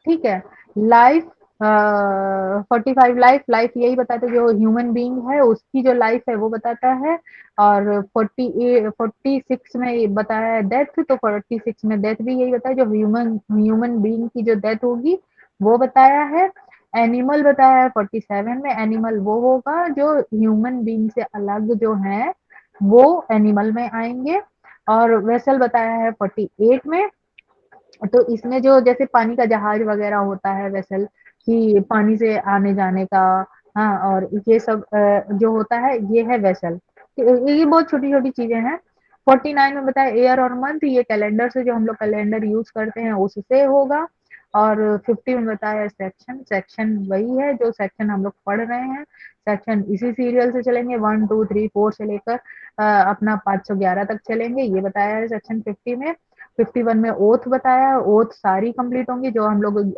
ठीक है। लाइफ 45 लाइफ, लाइफ यही बताता है जो ह्यूमन बीइंग है उसकी जो लाइफ है वो बताता है। और 46 में ये बताया है डेथ, तो 46 में डेथ भी यही बताया, जो ह्यूमन ह्यूमन बीइंग की जो डेथ होगी वो बताया है। एनिमल बताया है 47 में, एनिमल वो होगा जो ह्यूमन बीइंग से अलग जो है वो एनिमल में आएंगे। और वेसल बताया है 48 में, तो इसमें जो जैसे पानी का जहाज वगैरह होता है वेसल कि पानी से आने-जाने का, हाँ, और ये सब जो होता है ये है वेसल। ये बहुत छोटी-छोटी चीज़ें हैं। 49 में बताया ईयर और मंथ, ये कैलेंडर से जो हम लोग कैलेंडर यूज़ करते हैं उससे होगा। और 50 में बताया सेक्शन, सेक्शन वही है जो सेक्शन हम लोग पढ़ रहे हैं। सेक्शन इसी सीरियल से चलेंगे 1, 2, 3, 4 से लेकर अपना 511 तक चलेंगे, ये बताया है सेक्शन 50 में। 51 में ओथ बताया, ओथ सारी कंप्लीट होंगी जो हम लोग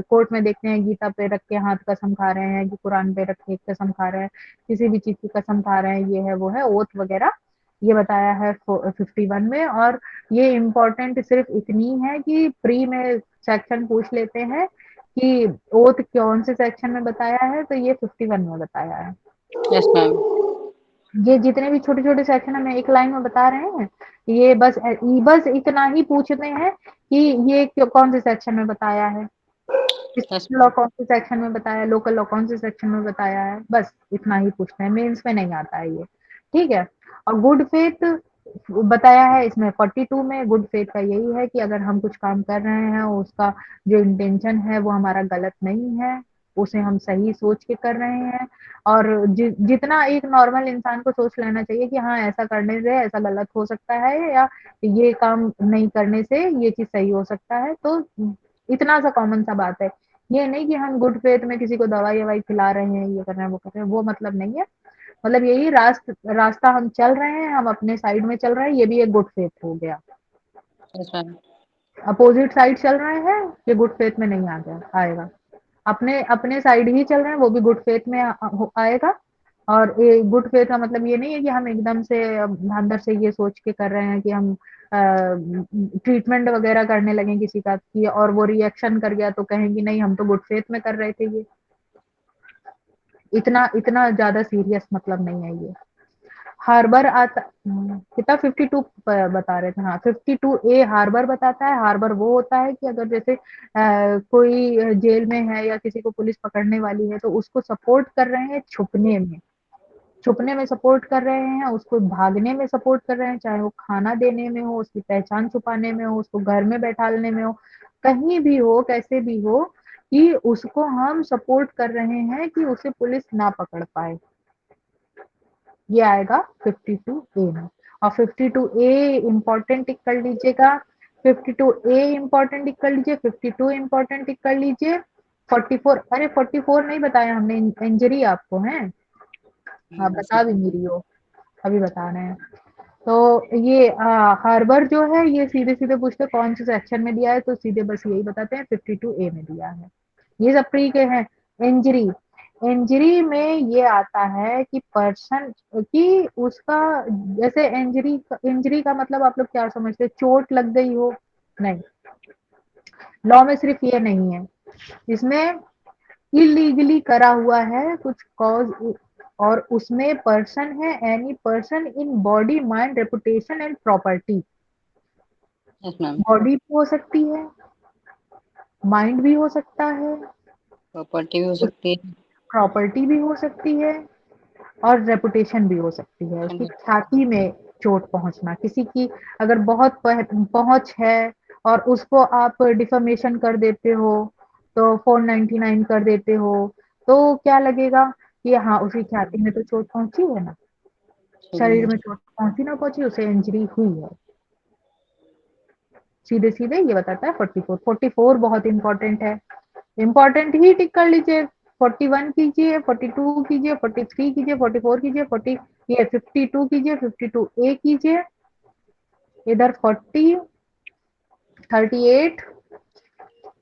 कोर्ट में देखते हैं, गीता पे रख के हाथ कसम खा रहे हैं कि कुरान पे रख के कसम खा रहे हैं, किसी भी चीज की कसम खा रहे हैं, ये है वो है ओथ वगैरह, ये बताया है 51 में। और ये इम्पोर्टेंट सिर्फ इतनी है कि प्री में सेक्शन पूछ लेते हैं कि ओथ कौन से सेक्शन में बताया है, तो ये 51 में बताया है। Yes ma'am. ये जितने भी छोटे-छोटे सेक्शन हमें एक लाइन में बता रहे हैं, ये बस इतना ही पूछते हैं कि ये कौन से सेक्शन में बताया है, यस स्टेट लॉ कौन से सेक्शन में बताया है, लोकल लॉ कौन से सेक्शन में बताया है, बस इतना ही पूछते हैं, मेंस में नहीं आता है ये, ठीक है। और गुड फेथ बताया है इसमें 42 में, गुड फेथ का यही है कि अगर हम कुछ काम कर रहे हैं उसका जो इंटेंशन है वो हमारा गलत नहीं है, उसे हम सही सोच के कर रहे हैं। और जितना एक नॉर्मल इंसान को सोच लेना चाहिए कि हाँ ऐसा करने से ऐसा गलत हो सकता है, या ये काम नहीं करने से ये चीज सही हो सकता है, तो इतना सा कॉमन सा बात है। ये नहीं कि हम गुड फेथ में किसी को दवाई ववाई खिला रहे हैं, ये कर रहे हैं वो कर रहे हैं, वो मतलब नहीं है। मतलब यही रास्ता हम चल रहे हैं, हम अपने साइड में चल रहे हैं, ये भी एक गुड फेथ हो गया। मैम। अपोजिट साइड चल रहे हैं, ये गुड फेथ में नहीं आ गया आएगा। अपने अपने साइड ही चल रहे हैं, वो भी गुड फेथ में आएगा। और ये गुड फेथ का मतलब ये नहीं है कि हम एकदम से अंदर से ये सोच के कर रहे हैं कि हम ट्रीटमेंट वगैरह करने लगे किसी का कि और वो रिएक्शन कर गया तो कहेंगे नहीं हम तो गुड फेथ में कर रहे थे ये। इतना इतना ज्यादा सीरियस मतलब नहीं है ये। हार्बर आता कितना 52 बता रहे थे, हाँ 52 ए हार्बर बताता है। हार्बर वो होता है कि अगर जैसे कोई जेल में है या किसी को पुलिस पकड़ने वाली है तो उसको सपोर्ट कर रहे हैं छुपने में, छुपने में सपोर्ट कर रहे हैं, उसको भागने में सपोर्ट कर रहे हैं, चाहे वो खाना देने में हो, उसकी पहचान छुपाने में हो, उसको घर में बैठालने में हो, कहीं भी हो, कैसे भी हो, कि उसको हम सपोर्ट कर रहे हैं कि उसे पुलिस ना पकड़ पाए, ये आएगा 52 ए में। और 52 ए इम्पोर्टेंट टिक कर लीजिएगा, 52 ए इम्पोर्टेंट टिक कर लीजिए, 52 इम्पोर्टेंट टिक कर लीजिए। 44, अरे 44 नहीं बताया हमने, इंजरी आपको है, आप बता भी नहीं रही हो, अभी बता रहे हैं। तो ये हार्बर जो है ये सीधे सीधे पूछते कौन से सेक्शन में दिया है, तो सीधे बस यही बताते हैं 52 ए में दिया है। ये सब प्री के हैं। इंजरी, इंजरी में ये आता है कि पर्सन कि उसका जैसे इंजरी, इंजरी का मतलब आप लोग क्या समझते हैं, चोट लग गई हो, नहीं, लॉ में सिर्फ ये नहीं है, इसमें इलीगली करा हुआ है कुछ कॉज, और उसमें पर्सन है any person in body mind reputation and property. Yes ma'am. Body भी हो सकती है, माइंड भी हो सकता है, प्रॉपर्टी भी हो सकती है। प्रॉपर्टी भी हो सकती है, और रेपुटेशन भी हो सकती है, उसकी ख्याति में चोट पहुंचना, किसी की अगर बहुत पहुंच है और उसको आप डिफेमेशन कर देते हो, तो 499 कर देते हो, तो क्या लगेगा कि हाँ उसकी ख्याति में तो चोट पहुंची है ना, शरीर में चोट पहुंची ना पहुंची, उसे इंजरी हुई है। सीधे सीधे ये बताता है 44। 44 बहुत इंपॉर्टेंट है, इंपॉर्टेंट ही टिक कर लीजिए। 41 कीजिए, 42 कीजिए, 43 कीजिए, 44 कीजिए, 40 ये 52 कीजिए, 52 ए कीजिए, इधर 40, 38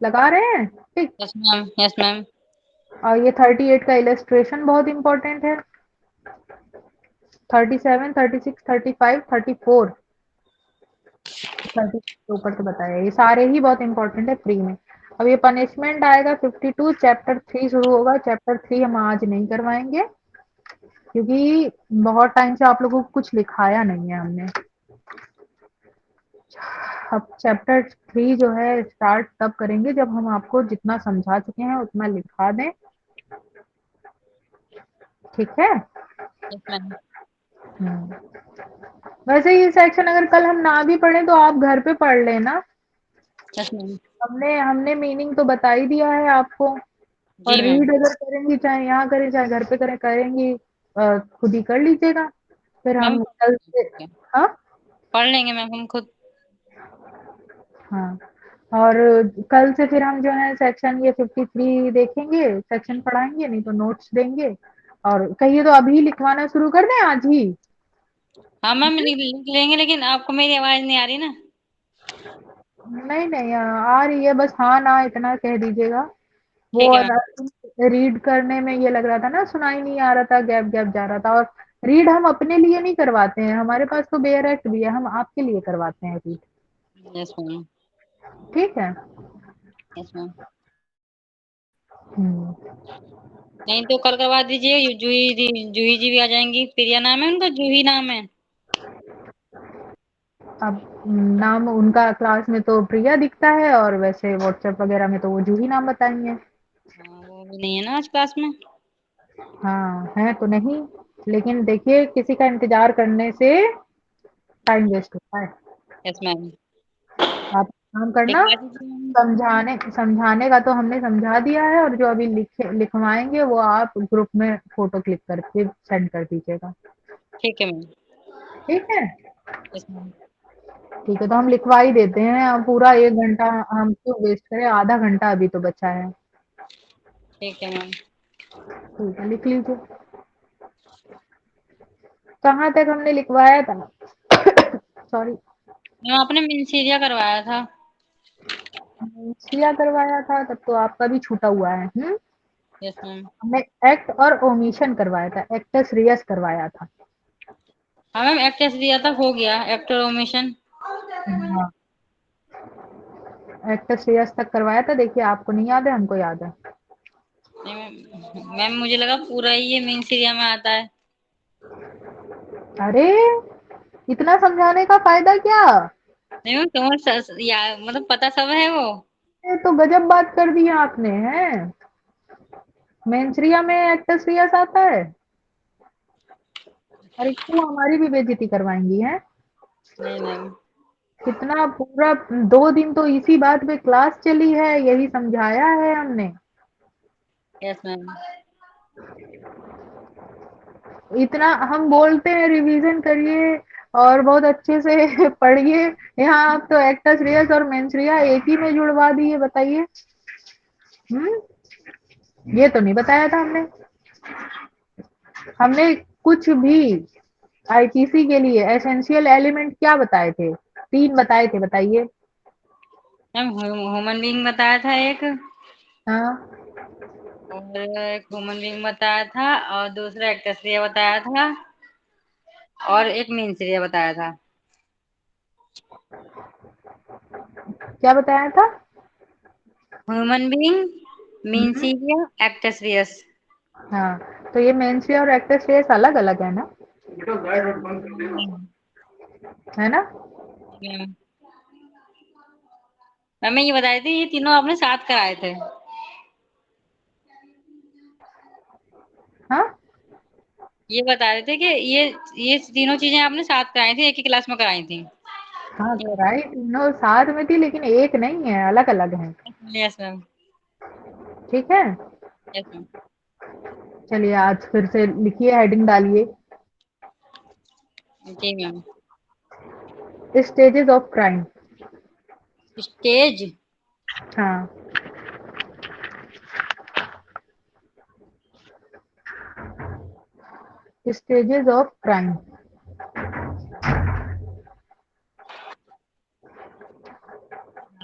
लगा रहे हैं, ठीक। Yes ma'am. Yes ma'am. और ये 38 का इलस्ट्रेशन बहुत इंपॉर्टेंट है। 37, 36, 35, 34, 30 के ऊपर से बताया, ये सारे ही बहुत इंपॉर्टेंट है प्री में। अब ये पनिशमेंट आएगा 52, चैप्टर 3 शुरू होगा, चैप्टर 3 हम आज नहीं करवाएंगे क्योंकि बहुत टाइम से आप लोगों को कुछ लिखाया नहीं है हमने। अब चैप्टर 3 जो है स्टार्ट तब करेंगे जब हम आपको जितना समझा चुके हैं उतना लिखा दें, ठीक है। Yes ma'am. वैसे ये सेक्शन अगर कल हम ना भी पढ़े तो आप घर पे पढ़ लेना, यस मैम। हमने हमने मीनिंग तो बता ही दिया है आपको। और जी मैम। रीड अगर करेंगी, चाहे यहाँ करें चाहे घर पे करें, करेंगी, खुद ही कर लीजिएगा। फिर मैम हम कल से, हाँ? पढ़ लेंगे मैम हम खुद। हाँ, और कल से फिर हम जो है सेक्शन ये 53 देखेंगे, सेक्शन पढ़ाएँगे, नहीं तो नोट्स देंगे। और कहिए तो अभी लिखवाना शुरू कर दें आज ही? हाँ मैम लिख लेंगे, लेकिन आपको मेरी आवाज नहीं आ रही ना। नहीं, नहीं, आ रही है, बस हाँ, ना इतना कह दीजिएगा। वो ठीक है मैम। रीड करने में ये लग रहा था ना, सुनाई नहीं आ रहा था, गैप-गैप जा रहा था। और रीड हम अपने लिए नहीं करवाते हैं, हमारे पास तो बेयर एक्ट भी है, हम आपके लिए करवाते हैं रीड। Yes ma'am. ठीक है? Yes ma'am. हुँ। नहीं तो कल करवा दीजिए, जूही जी भी आ जाएंगी। प्रिया नाम है उनका, जूही नाम है। अब नाम उनका क्लास में तो प्रिया दिखता है, और वैसे व्हाट्सएप वगैरह में तो वो जूही नाम बताई हैं। हाँ वो भी नहीं है ना आज क्लास में। हाँ, हैं तो नहीं, लेकिन देखिए किसी का इंतज़ार करने से टाइम वेस्ट होता है। Yes ma'am. आप काम करना, लिखवा दीजिए मैम। समझाने समझाने का तो हमने समझा दिया है, और जो अभी लिखवाएँगे वो आप ग्रुप में फ़ोटो क्लिक करके सेंड कर दीजिएगा। ठीक है मैम। ठीक है? Yes ma'am. ठीक है, तो हम लिखवा ही देते हैं, अब पूरा 1 घंटा हम क्यों वेस्ट करें, आधा घंटा अभी तो बचा है। ठीक है मैम। ठीक है, लिख लीजिए। कहाँ तक हमने लिखवाया था? सॉरी, मैम आपने मिनसीरिया करवाया था। सिया करवाया था, तब तो आपका भी छूटा हुआ है। Yes ma'am. हमने एक्ट और ओमिशन करवाया था, एक्टस रियस करवाया था। हाँ मैम एक टेस्ट दिया था, हो गया एक्टर ओमिशन। हाँ, एक्टस रियस तक करवाया था, देखिए आपको नहीं याद है, हमको याद है। नहीं मैम, मैम मुझे लगा पूरा ही ये मिनसीरिया में आता है। अरे! इतना समझाने का फ़ायदा क्या? नहीं मैम या मतलब पता सब है वो। ये तो गजब बात कर दी आपने, हैं? मेंसरिया में एक्टस रियस आता है? अरे क्यों हमारी भी बेइज्जती करवाएँगी, हैं? नहीं मैम। कितना पूरा 2 दिन तो इसी बात पे क्लास चली है, यही समझाया है हमने। Yes ma'am. इतना हम बोलते हैं रिवीजन करिए और बहुत अच्छे से पढ़िए, यहाँ आप तो एक्टस रियस और मेंसरिया एक ही में जुड़वा दिए, बताइए। हम्म, ये तो नहीं बताया था हमने। हमने कुछ भी आईपीसी के लिए एसेंशियल एलिमेंट क्या बताए थे? 3 बताए थे, बताइए। मैम ह्यूमन बीइंग बताया था एक, हाँ, और एक ह्यूमन बीइंग बताया था, और दूसरा एक्टर्स बताया था, और एक मीनसीरिया बताया था। क्या बताया था? ह्यूमन बीइंग, हम्म, मीनसीरिया, एक्टर्स। हाँ, तो ये मेंसरिया और एक्टस रियस अलग-अलग है ना? है ना? मैम मैम मैं ये बताई थी, ये तीनों आपने साथ कराए थे। हाँ? ये बता रहे थे कि ये तीनों चीजें आपने साथ कराई थी, एक ही क्लास में कराई थी। हाँ, कराई तीनों साथ में थी, लेकिन एक नहीं है, अलग-अलग हैं। Yes ma'am. ठीक है? Yes ma'am. चलिए आज फिर से लिखिए, हेडिंग डालिए, जी ma'am. Stages of crime. Stage. हाँ, स्टेजेस ऑफ क्राइम।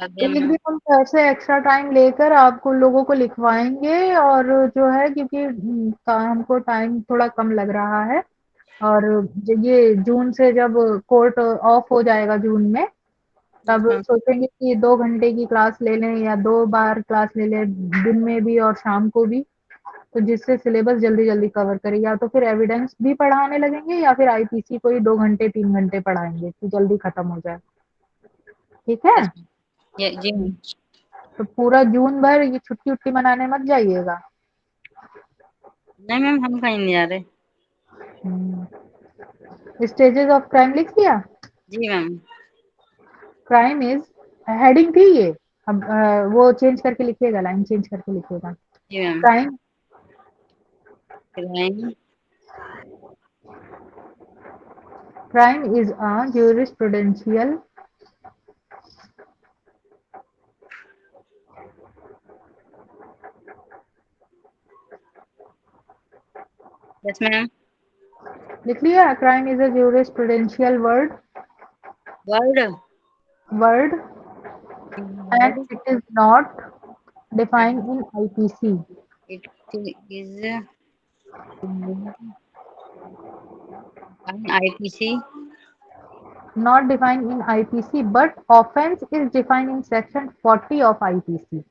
दिया एक दिन मैम। हम ऐसे एक्स्ट्रा टाइम लेकर आपको लोगों को लिखवाएंगे, और जो है क्योंकि हमको टाइम थोड़ा कम लग रहा है, और ये जून से जब कोर्ट ऑफ हो जाएगा जून में, यस तब मैम। सोचेंगे कि 2 घंटे की क्लास ले लें या 2 बार क्लास ले लें, दिन में भी और शाम को भी, तो जिससे सिलेबस जल्दी जल्दी कवर करे, या तो फिर एविडेंस भी पढ़ाने लगेंगे या फिर आईपीसी को ही 2 घंटे 3 घंटे पढ़ाएंगे कि जल्दी खत्म हो जाए। ठीक है? Yes ma'am. जी मैम। तो पूरा जून भर ये छुट्टी उट्टी मनाने मत जाइएगा। नहीं मैम हम कहीं नहीं जा रहे। स्टेजेस ऑफ क्राइम लिख दिया? जी मैम। Crime is हेडिंग थी ये। अब वो चेंज करके लिखिएगा, लाइन चेंज करके लिखिएगा। जी ma'am. Crime crime. Crime is a jurisprudential yes ma'am. लिख लिया। Crime is a jurisprudential word. word and word. it is not defined in IPC. It is IPC. Not defined in IPC, but offense is defined in section 40 of IPC.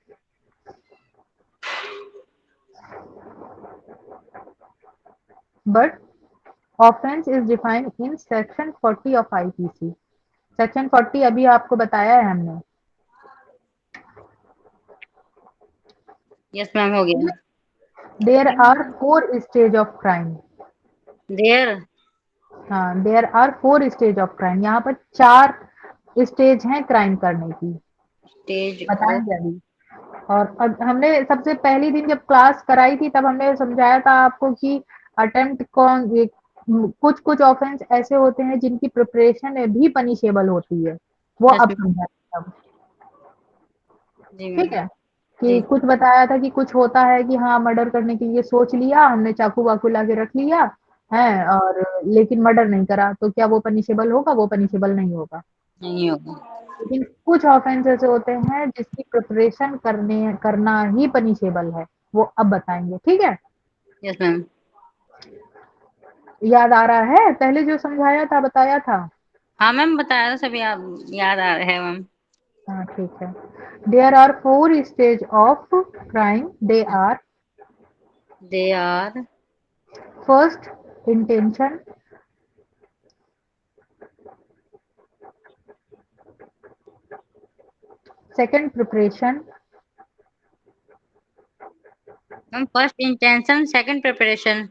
But offense is defined in section 40 of IPC. Section 40 अभी आपको बताया है हमने। Yes ma'am, हो गया। There are 4 stage of crime. There हाँ, there are 4 stage of crime. यहाँ पर 4 स्टेज हैं क्राइम करने की, स्टेज ऑफ। बताएंगे अभी। और अब हमने सबसे पहली दिन जब क्लास कराई थी तब हमने समझाया था आपको कि अटेम्प्ट कौन, कुछ कुछ ऑफेंस ऐसे होते हैं जिनकी प्रिपरेशन भी पनिशेबल होती है, वो यस अब मैम। समझाया तब। जी ठीक मैम। है, जी। कि कुछ बताया था कि कुछ होता है कि हाँ मर्डर करने के लिए सोच लिया हमने, चाकू वाकू ला के रख लिया है, और लेकिन मर्डर नहीं करा, तो क्या वो पनिशेबल होगा? वो पनिशेबल नहीं होगा। नहीं होगा। लेकिन कुछ ऑफेंस ऐसे होते हैं जिसकी प्रिपरेशन करना ही पनिशेबल है, वो अब बताएंगे। ठीक है, यस मैम। याद आ रहा है पहले जो समझाया था, बताया था? हाँ मैम, बताया था सभी, याद आ रहा है मैम। हाँ ठीक है। There are 4 stage of crime. They are: they are. First, intention; second, preparation. Ma'am first intention, second preparation.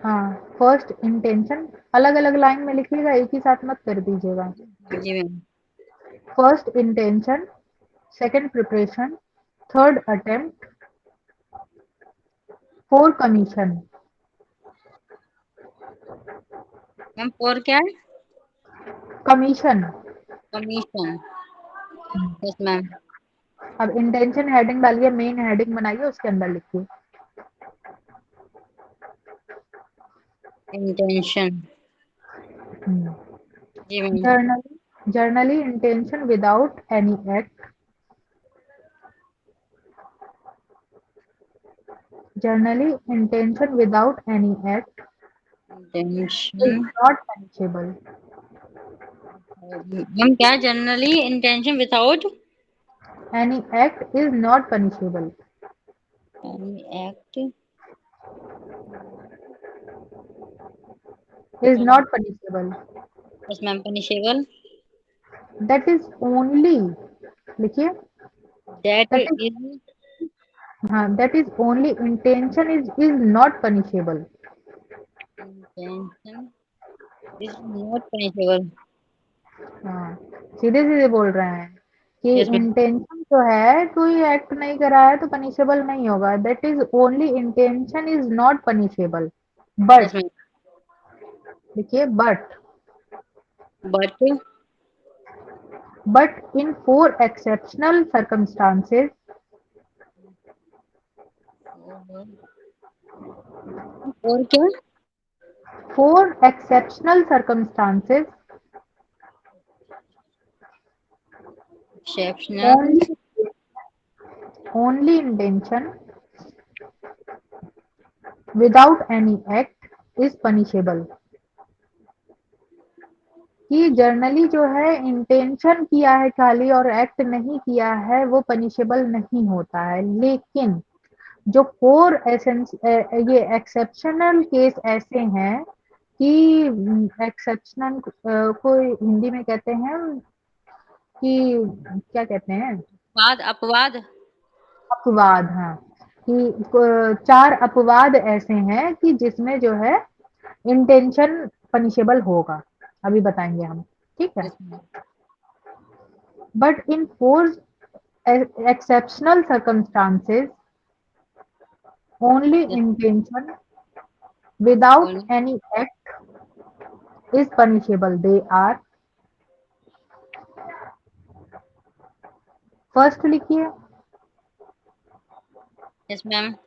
हाँ, फर्स्ट इंटेंशन अलग अलग लाइन में लिखिएगा, एक ही साथ मत कर दीजिएगा। जी ma'am. First intention, second preparation, third attempt, four commission. Ma'am four क्या है? कमीशन। कमीशन। Yes ma'am. अब इंटेंशन हेडिंग डालिए, मेन हेडिंग बनाइए, उसके अंदर लिखिए। इंटेंशन। जी ma'am. Generally intention without any act. Generally intention without any act is intention. Not punishable. Ma'am क्या, generally intention without any act is not punishable. Any act is not punishable. Yes ma'am, punishable. That is only, लिखिए। That that is, is हाँ, that is only intention is not punishable. Intention is not punishable. हाँ, सीधे सीधे बोल रहे हैं कि yes ma'am. Intention जो है, कोई एक्ट नहीं करा है तो पनिशेबल नहीं होगा। That is only intention is not punishable. Yes but, ma'am. देखिए, बट बट इन 4 एक्सेप्शनल और क्या? 4 exceptional circumstances exceptional. Only only intention without any act is punishable. कि जर्नली जो है इंटेंशन किया है खाली और एक्ट नहीं किया है, वो पनिशेबल नहीं होता है। लेकिन जो 4 ये एक्सेप्शनल केस ऐसे हैं कि एक्सेप्शनल को हिंदी में कहते हैं कि क्या कहते हैं? अपवाद। अपवाद। हाँ, कि 4 अपवाद ऐसे हैं कि जिसमें जो है इंटेंशन पनिशेबल होगा। अभी बताएंगे हम। ठीक है, yes ma'am. but in forced exceptional circumstances, only Yes, intention without only any act is punishable. They are, first लिखिए, yes, ma'am.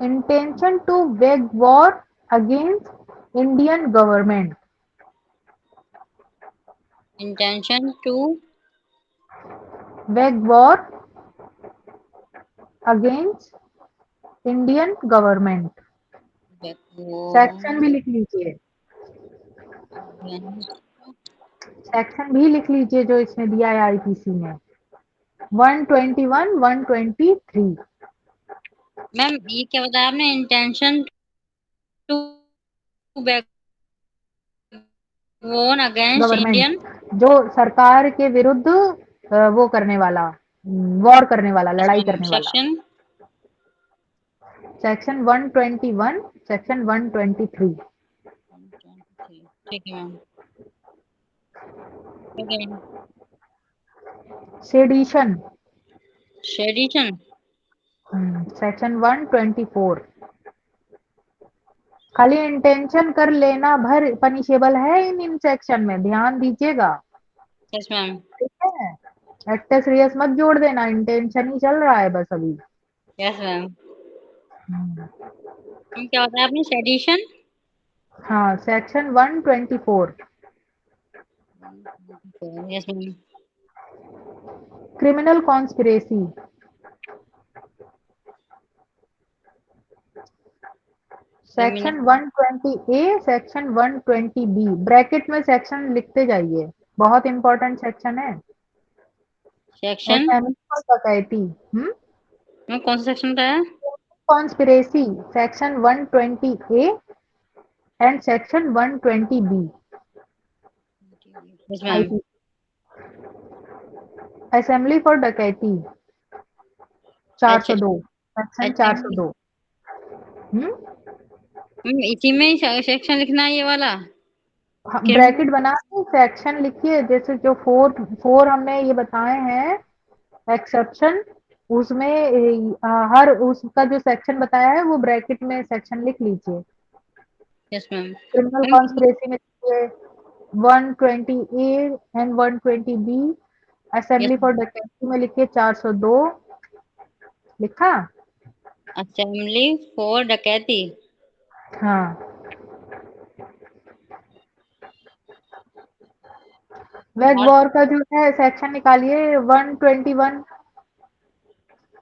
intention to wage war against Indian government. Intention to Wage war against Indian government. Section backbone भी लिख लीजिए, against. Section भी लिख लीजिए जो इसमें दिया है आईपीसी में, 121 123 मैम ये क्या बताया आपने? Intention to backbone against government, Indian. जो सरकार के विरुद्ध वो करने वाला, वॉर करने वाला, यस लड़ाई मैम। करने वाला। Section section 121, section 123। 123। ठीक है मैम। ठीक है मैम। Sedition, sedition. सेक्शन 124। खाली इंटेंशन कर लेना भर पनिशेबल है इन सेक्शन में, ध्यान दीजिएगा। Yes ma'am. ठीक है, एक्टस रियस मत जोड़ देना, इंटेंशन ही चल रहा है बस अभी। Yes ma'am. हम्म, क्या बताया आपने? सेडिशन। हाँ, section 124। Yes ma'am. Criminal conspiracy, criminal. Section 120 A, section 120 B, bracket में सेक्शन लिखते जाइए, बहुत इंपॉर्टेंट सेक्शन है। Section assembly for dacoity, ma'am कौन सा सेक्शन बताया? Conspiracy, section 120 A and section 120 B yes ma'am. IP. Assembly for dacoity अच्छा। 402, सेक्शन अच्छा मैम। 402। हम्म, इसी में ही सेक्शन लिखना है ये वाला? Bracket criminal. बना के सेक्शन लिखिए, जैसे जो फोर फोर हमने ये बताए हैं एक्सेप्शन, उसमें हर उसका जो सेक्शन बताया है वो ब्रैकेट में सेक्शन लिख लीजिए। Yes ma'am. Criminal ma'am conspiracy में लिखिए 120 A and 120 B. Yes assembly for ma'am. डकैती में लिखिए 402। लिखा? असेंबली फॉर डकैती। हाँ, वेग और वॉर का जो है सेक्शन निकालिए 121।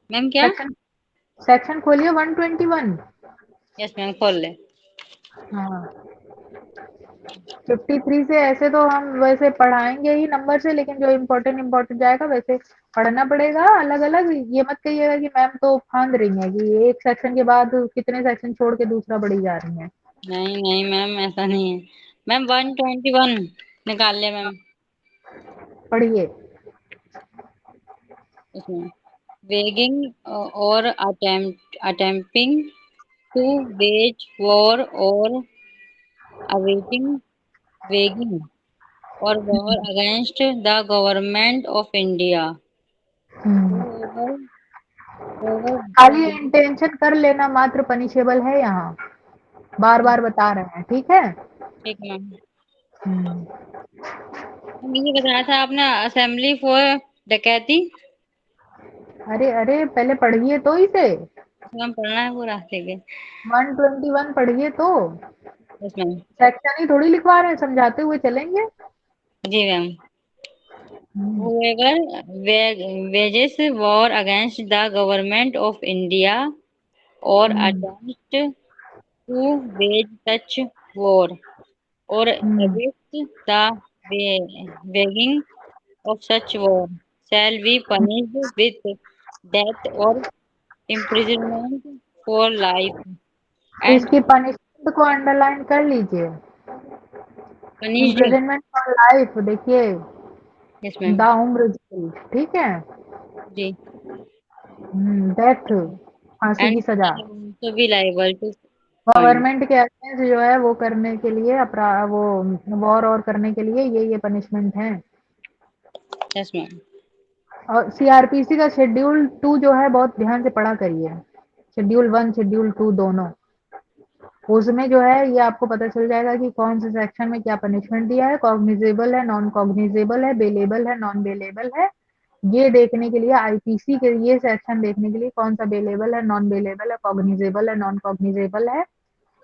मैम क्या? सेक्शन सेक्शन खोलिए 121। यस मैम खोल ले। हाँ, 53 से ऐसे तो हम वैसे पढ़ाएंगे ही नंबर से, लेकिन जो इम्पोर्टेंट इम्पोर्टेंट जाएगा वैसे पढ़ना पड़ेगा अलग अलग। ये मत कहिएगा कि मैम तो फांद रही है कि एक सेक्शन के बाद कितने सेक्शन छोड़ के दूसरा पढ़ी जा रही है। नहीं नहीं मैम ऐसा नहीं है। मैम 121 निकाल ले मैम। पढ़िए। इसमें वेगिंग और अटेम्प्टिंग टू वेज वॉर और अवेटिंग वेगिंग और war against the government of India. Hmm, over over खाली इंटेंशन कर लेना मात्र पनिशेबल है यहाँ, बार बार बता रहे हैं, ठीक है। ठीक है मैम। हम्म, ये बताया था आपने असेंबली फॉर डकैती। अरे अरे पहले पढ़िए तो इसे, मैम पढ़ना है पूरा? ठीक है। 121 पढ़िए तो, यस मैम। सेक्शन ही थोड़ी लिखवा रहे हैं, समझाते हुए चलेंगे। जी ma'am. Hmm, whoever wages war against the government of India or hmm, attempts to wage such war or hmm, abates the waging of such war shall be punished with death or imprisonment for life and इसकी punishment को underline कर लीजिए, punished। Imprisonment for life, देखिए yes ma'am. दाउम्र jail, ठीक है। जी। Death, फांसी and की सजा। to be liable to fund। Government के अगेंस्ट जो है वो करने के लिए, अपराध वो वॉर और करने के लिए ये पनिशमेंट है। Yes ma'am. और सीआरपीसी का शेड्यूल 2 जो है बहुत ध्यान से पढ़ा करिए। शेड्यूल 1, शेड्यूल 2 दोनों। उसमें जो है ये आपको पता चल जाएगा कि कौन से सेक्शन में क्या पनिशमेंट दिया है, कॉग्निजेबल है, नॉन कॉग्निजेबल है, बेलेबल है, नॉन बेलेबल है। ये देखने के लिए आईपीसी के ये सेक्शन देखने के लिए कौन सा बेलेबल है, नॉन बेलेबल है, कॉग्निजेबल है, नॉन कॉग्निजेबल है,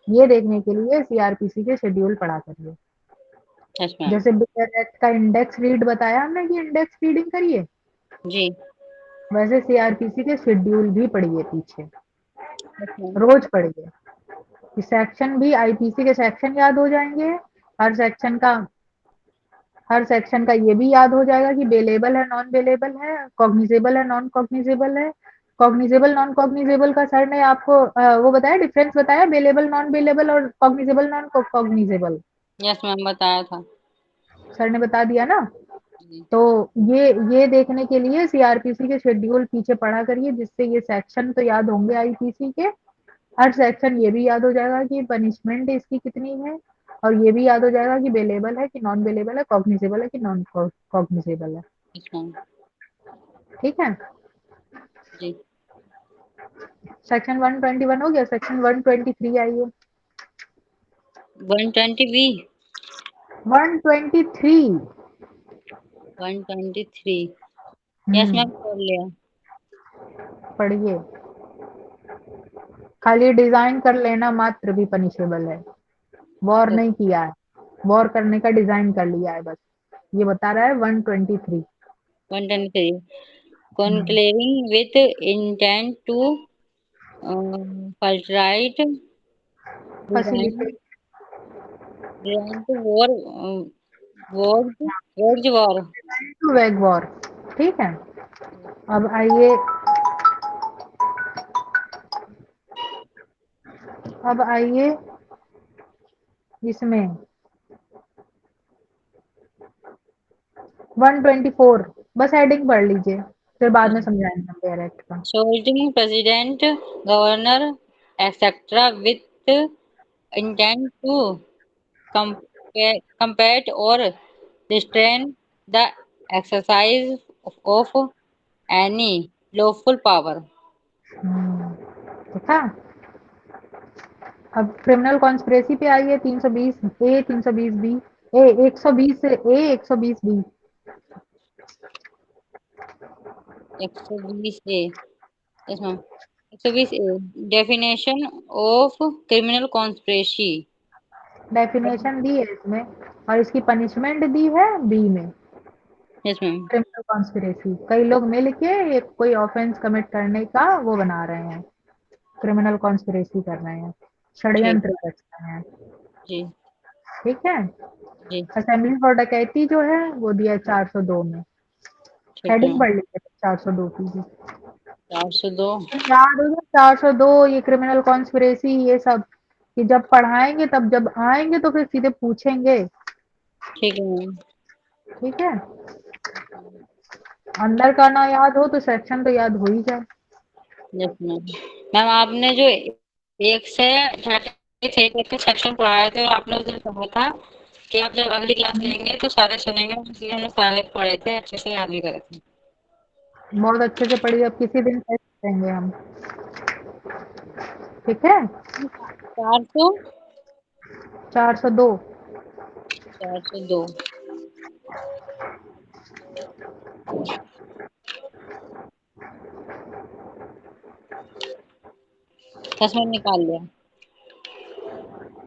ये देखने के लिए सीआरपीसी के शेड्यूल पढ़ा करिए। Yes ma'am. जैसे बियर एक्ट का इंडेक्स रीड बताया हमने कि इंडेक्स रीडिंग करिए, जी। वैसे सीआरपीसी के शेड्यूल भी पढ़िए पीछे, यस मैम। रोज पढ़िए। कि सेक्शन भी आईपीसी के सेक्शन याद हो जाएंगे, हर सेक्शन का हर सेक्शन का ये भी याद हो जाएगा कि बेलेबल है, नॉन बेलेबल है, कॉग्निजेबल है, नॉन कॉग्निजेबल है। कॉग्निजेबल नॉन कॉग्निजेबल का सर ने आपको वो बताया, डिफरेंस बताया, बेलेबल नॉन बेलेबल और cognizable non cognizable, yes ma'am बताया था। सर ने बता दिया ना। जी। तो ये देखने के लिए सीआरपीसी के शेड्यूल पीछे पढ़ा करिए, जिससे ये सेक्शन तो याद होंगे आईपीसी के, हर सेक्शन ये भी याद हो जाएगा कि पनिशमेंट इसकी कितनी है, और ये भी याद हो जाएगा कि बेलेबल है कि नॉन बेलेबल है, कॉग्निजेबल है कि नॉन कॉग्निजेबल है। Yes ma'am. ठीक है। जी। सेक्शन 121 हो गया, सेक्शन 123 आइए। 120 बी। 123। 123। यस हम्म, मैम कर लिया। पढ़िए। खाली डिजाइन कर लेना मात्र भी पनिशेबल है, वॉर नहीं किया है, वॉर करने का डिजाइन कर लिया है बस, ये बता रहा है 123। 123। Conclaving with intent to frustrate design facilitate design to wage wage war। To wage war. ठीक है। अब आइए, अब आइए इसमें 124, बस हेडिंग पढ़ लीजिए, फिर बाद में समझाएंगे हम पेयर एक्ट का। Soliciting president, governor, etc. with intent to compete or restrain the exercise of any lawful power। देखा। अब क्रिमिनल कॉन्स्पिरेसी पे आइए, 320 ए, 320 बी, ए 120 से A, 120 B. 120 A. Yes ma'am. 120 A. Definition of criminal conspiracy. Definition दी है इसमें, और इसकी पनिशमेंट दी है बी में। Yes ma'am. क्रिमिनल कॉन्स्पिरेसी, कई लोग मिल के एक कोई ऑफेंस कमिट करने का वो बना रहे हैं, क्रिमिनल कॉन्स्पिरेसी कर रहे हैं, ठीक। षड्यंत्र रच रहे हैं। जी। ठीक है। जी। असेंबली फॉर डकैती जो है वो दिया है 402 में। ठीक है हेडिंग मैम। पढ़ लीजिए 402 की भी। 402। याद होगा 402, ये क्रिमिनल कॉन्स्पिरेसी ये सब, कि जब पढ़ाएंगे तब जब आएंगे तो फिर सीधे पूछेंगे। ठीक है मैम। ठीक है। अंदर का ना याद हो तो सेक्शन तो याद हो ही जाए। Yes ma'am. मैम आपने जो 1 से 36 तक के सेक्शन पढ़ाए थे, आपने उस दिन कहा था कि आप जब अगली क्लास लेंगे तो सारे सुनेंगे, इसलिए हमने सारे पढ़े थे, अच्छे से याद भी करे थे। बहुत अच्छे से पढ़िए, अब किसी दिन टेस्ट करेंगे हम। ठीक है। 400। 402। 402। दस मिनट निकाल लिया।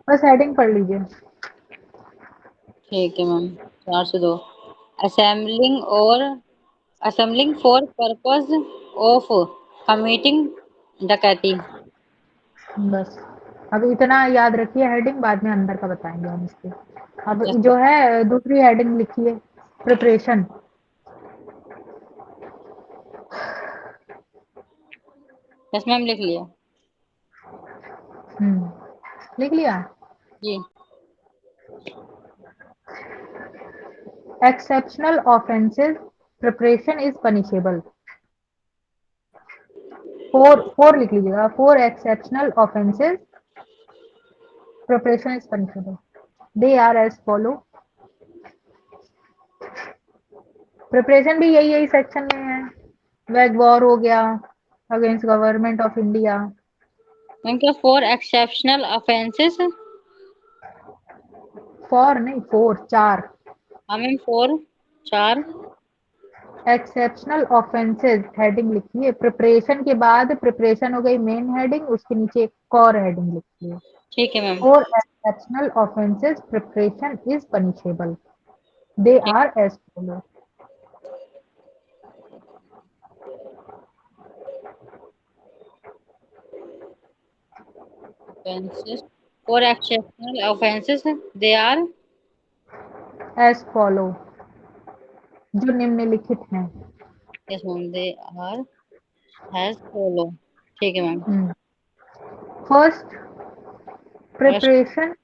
बस हेडिंग पढ़ लीजिए। ठीक है मैम। 402। असेंबलिंग और assembling for purpose of committing डकैती। बस अब इतना याद रखिए हेडिंग, बाद में अंदर का बताएंगे हम इसके। अब यस। जो है दूसरी हेडिंग लिखिए, प्रिपरेशन। यस मैम लिख लिया। लिख लिया। जी। Exceptional offences preparation is punishable. Four four लिख लीजिएगा, four exceptional offences preparation is punishable. They are as follow. Preparation भी यही सेक्शन में है। वैग वॉर हो गया against government of India. Ma'am क्या फॉर एक्सेप्शनल ऑफेंसेस? फॉर नहीं, फोर, चार। हाँ ma'am, for 4। Exceptional offences heading लिखिए, प्रिपरेशन के बाद प्रिपरेशन हो गई मेन हेडिंग, उसके नीचे एक और हेडिंग लिखिए। ठीक है ma'am. Four exceptional offences preparation is punishable, they ठीक। Are as follow. Offences for exceptional offences they are. As follow, जो निम्नलिखित हैं। Yes ma'am, they are as follow. ठीक है मैम। First, first. प्रिपरेशन।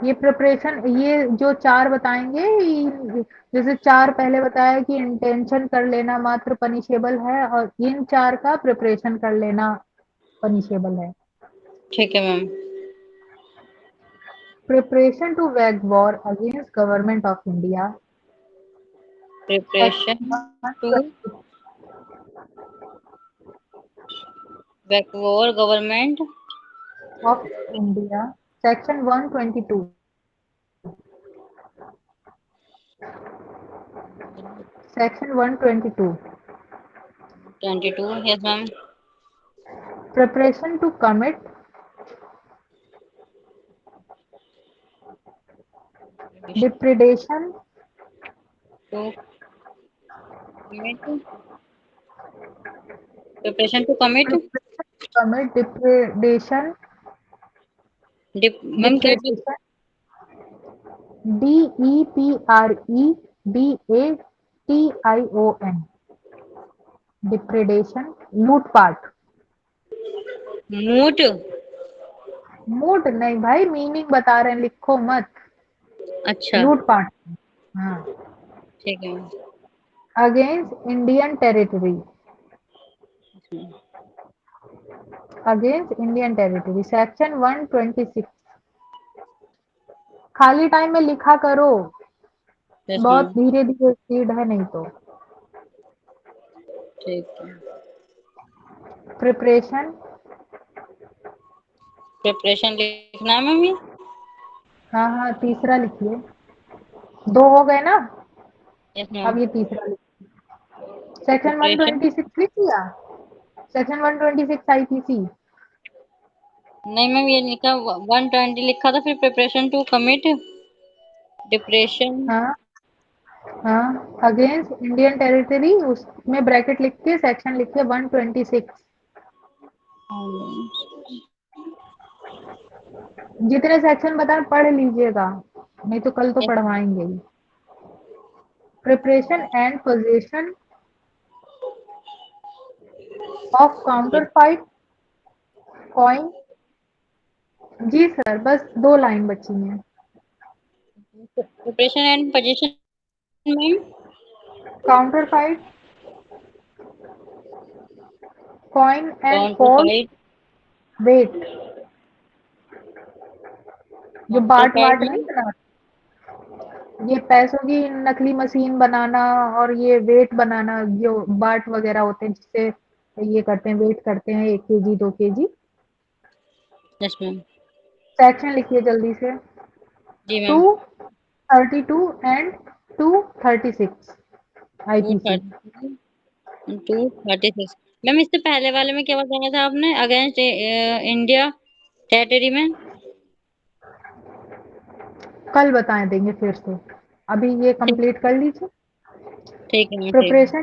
ये प्रिपरेशन, ये जो चार बताएंगे, जैसे चार पहले बताया कि इंटेंशन कर लेना मात्र पनिशेबल है, और इन चार का प्रिपरेशन कर लेना पनिशेबल है। ठीक है ma'am. Preparation to wage war against government of India. Preparation to बैकवॉर government. Of India, section 122। Section 122। 22। Yes ma'am. Preparation to commit depredation, to commit, preparation to commit. Commit depredation, ma'am क्या depredation, DEPREDATION, डिप्रिडेशन, लूटपाट। मूट। मूट नहीं भाई, meaning बता रहे हैं, लिखो मत। अच्छा। लूटपाट। हाँ। ठीक है ma'am. Against Indian territory, against Indian territory, section 126। खाली टाइम में लिखा करो, यस बहुत मैम। धीरे धीरे स्पीड है नहीं तो। ठीक है। प्रिपरेशन, प्रिपरेशन लिखना है मैम ये। हाँ हाँ, तीसरा लिखिए। दो हो गए ना, यस मैम। अब ये तीसरा लिखिए। Section preparation. 126 लिख दिया। Section 126 IPC. नहीं मैम, ये लिखा 120 लिखा था, फिर प्रिपरेशन टू कमिट डिप्रेशन। हाँ हाँ, अगेंस्ट इंडियन टेरिटरी, उसमें ब्रैकेट लिख के सेक्शन लिखिए 126। जितने सेक्शन बताए पढ़ लीजिएगा, नहीं तो कल तो पढ़वाएंगे ही। Preparation and possession of counterfeit coin. जी सर, बस 2 लाइन बची हैं। Preparation and possession ma'am. Counterfeit coin and counter false fight. Wait, जो काउंटर बाट फाइट वाट नहीं मैम। बना, ये पैसों की नकली मशीन बनाना, और ये वेट बनाना, जो बाट वगैरह होते हैं जिससे ये करते हैं, वेट करते हैं 1 KG 2 KG. Yes ma'am. Section लिखिए जल्दी से। जी two ma'am. 32 and 236 two IPC. Thirty 236। Ma'am इससे पहले वाले में क्या बताया था आपने, अगेंस्ट इंडिया टेरिटरी में? कल बताएं देंगे फिर से, अभी ये ठीक। कंप्लीट कर लीजिए। ठीक है मैम, ठीक है। प्रिपरेशन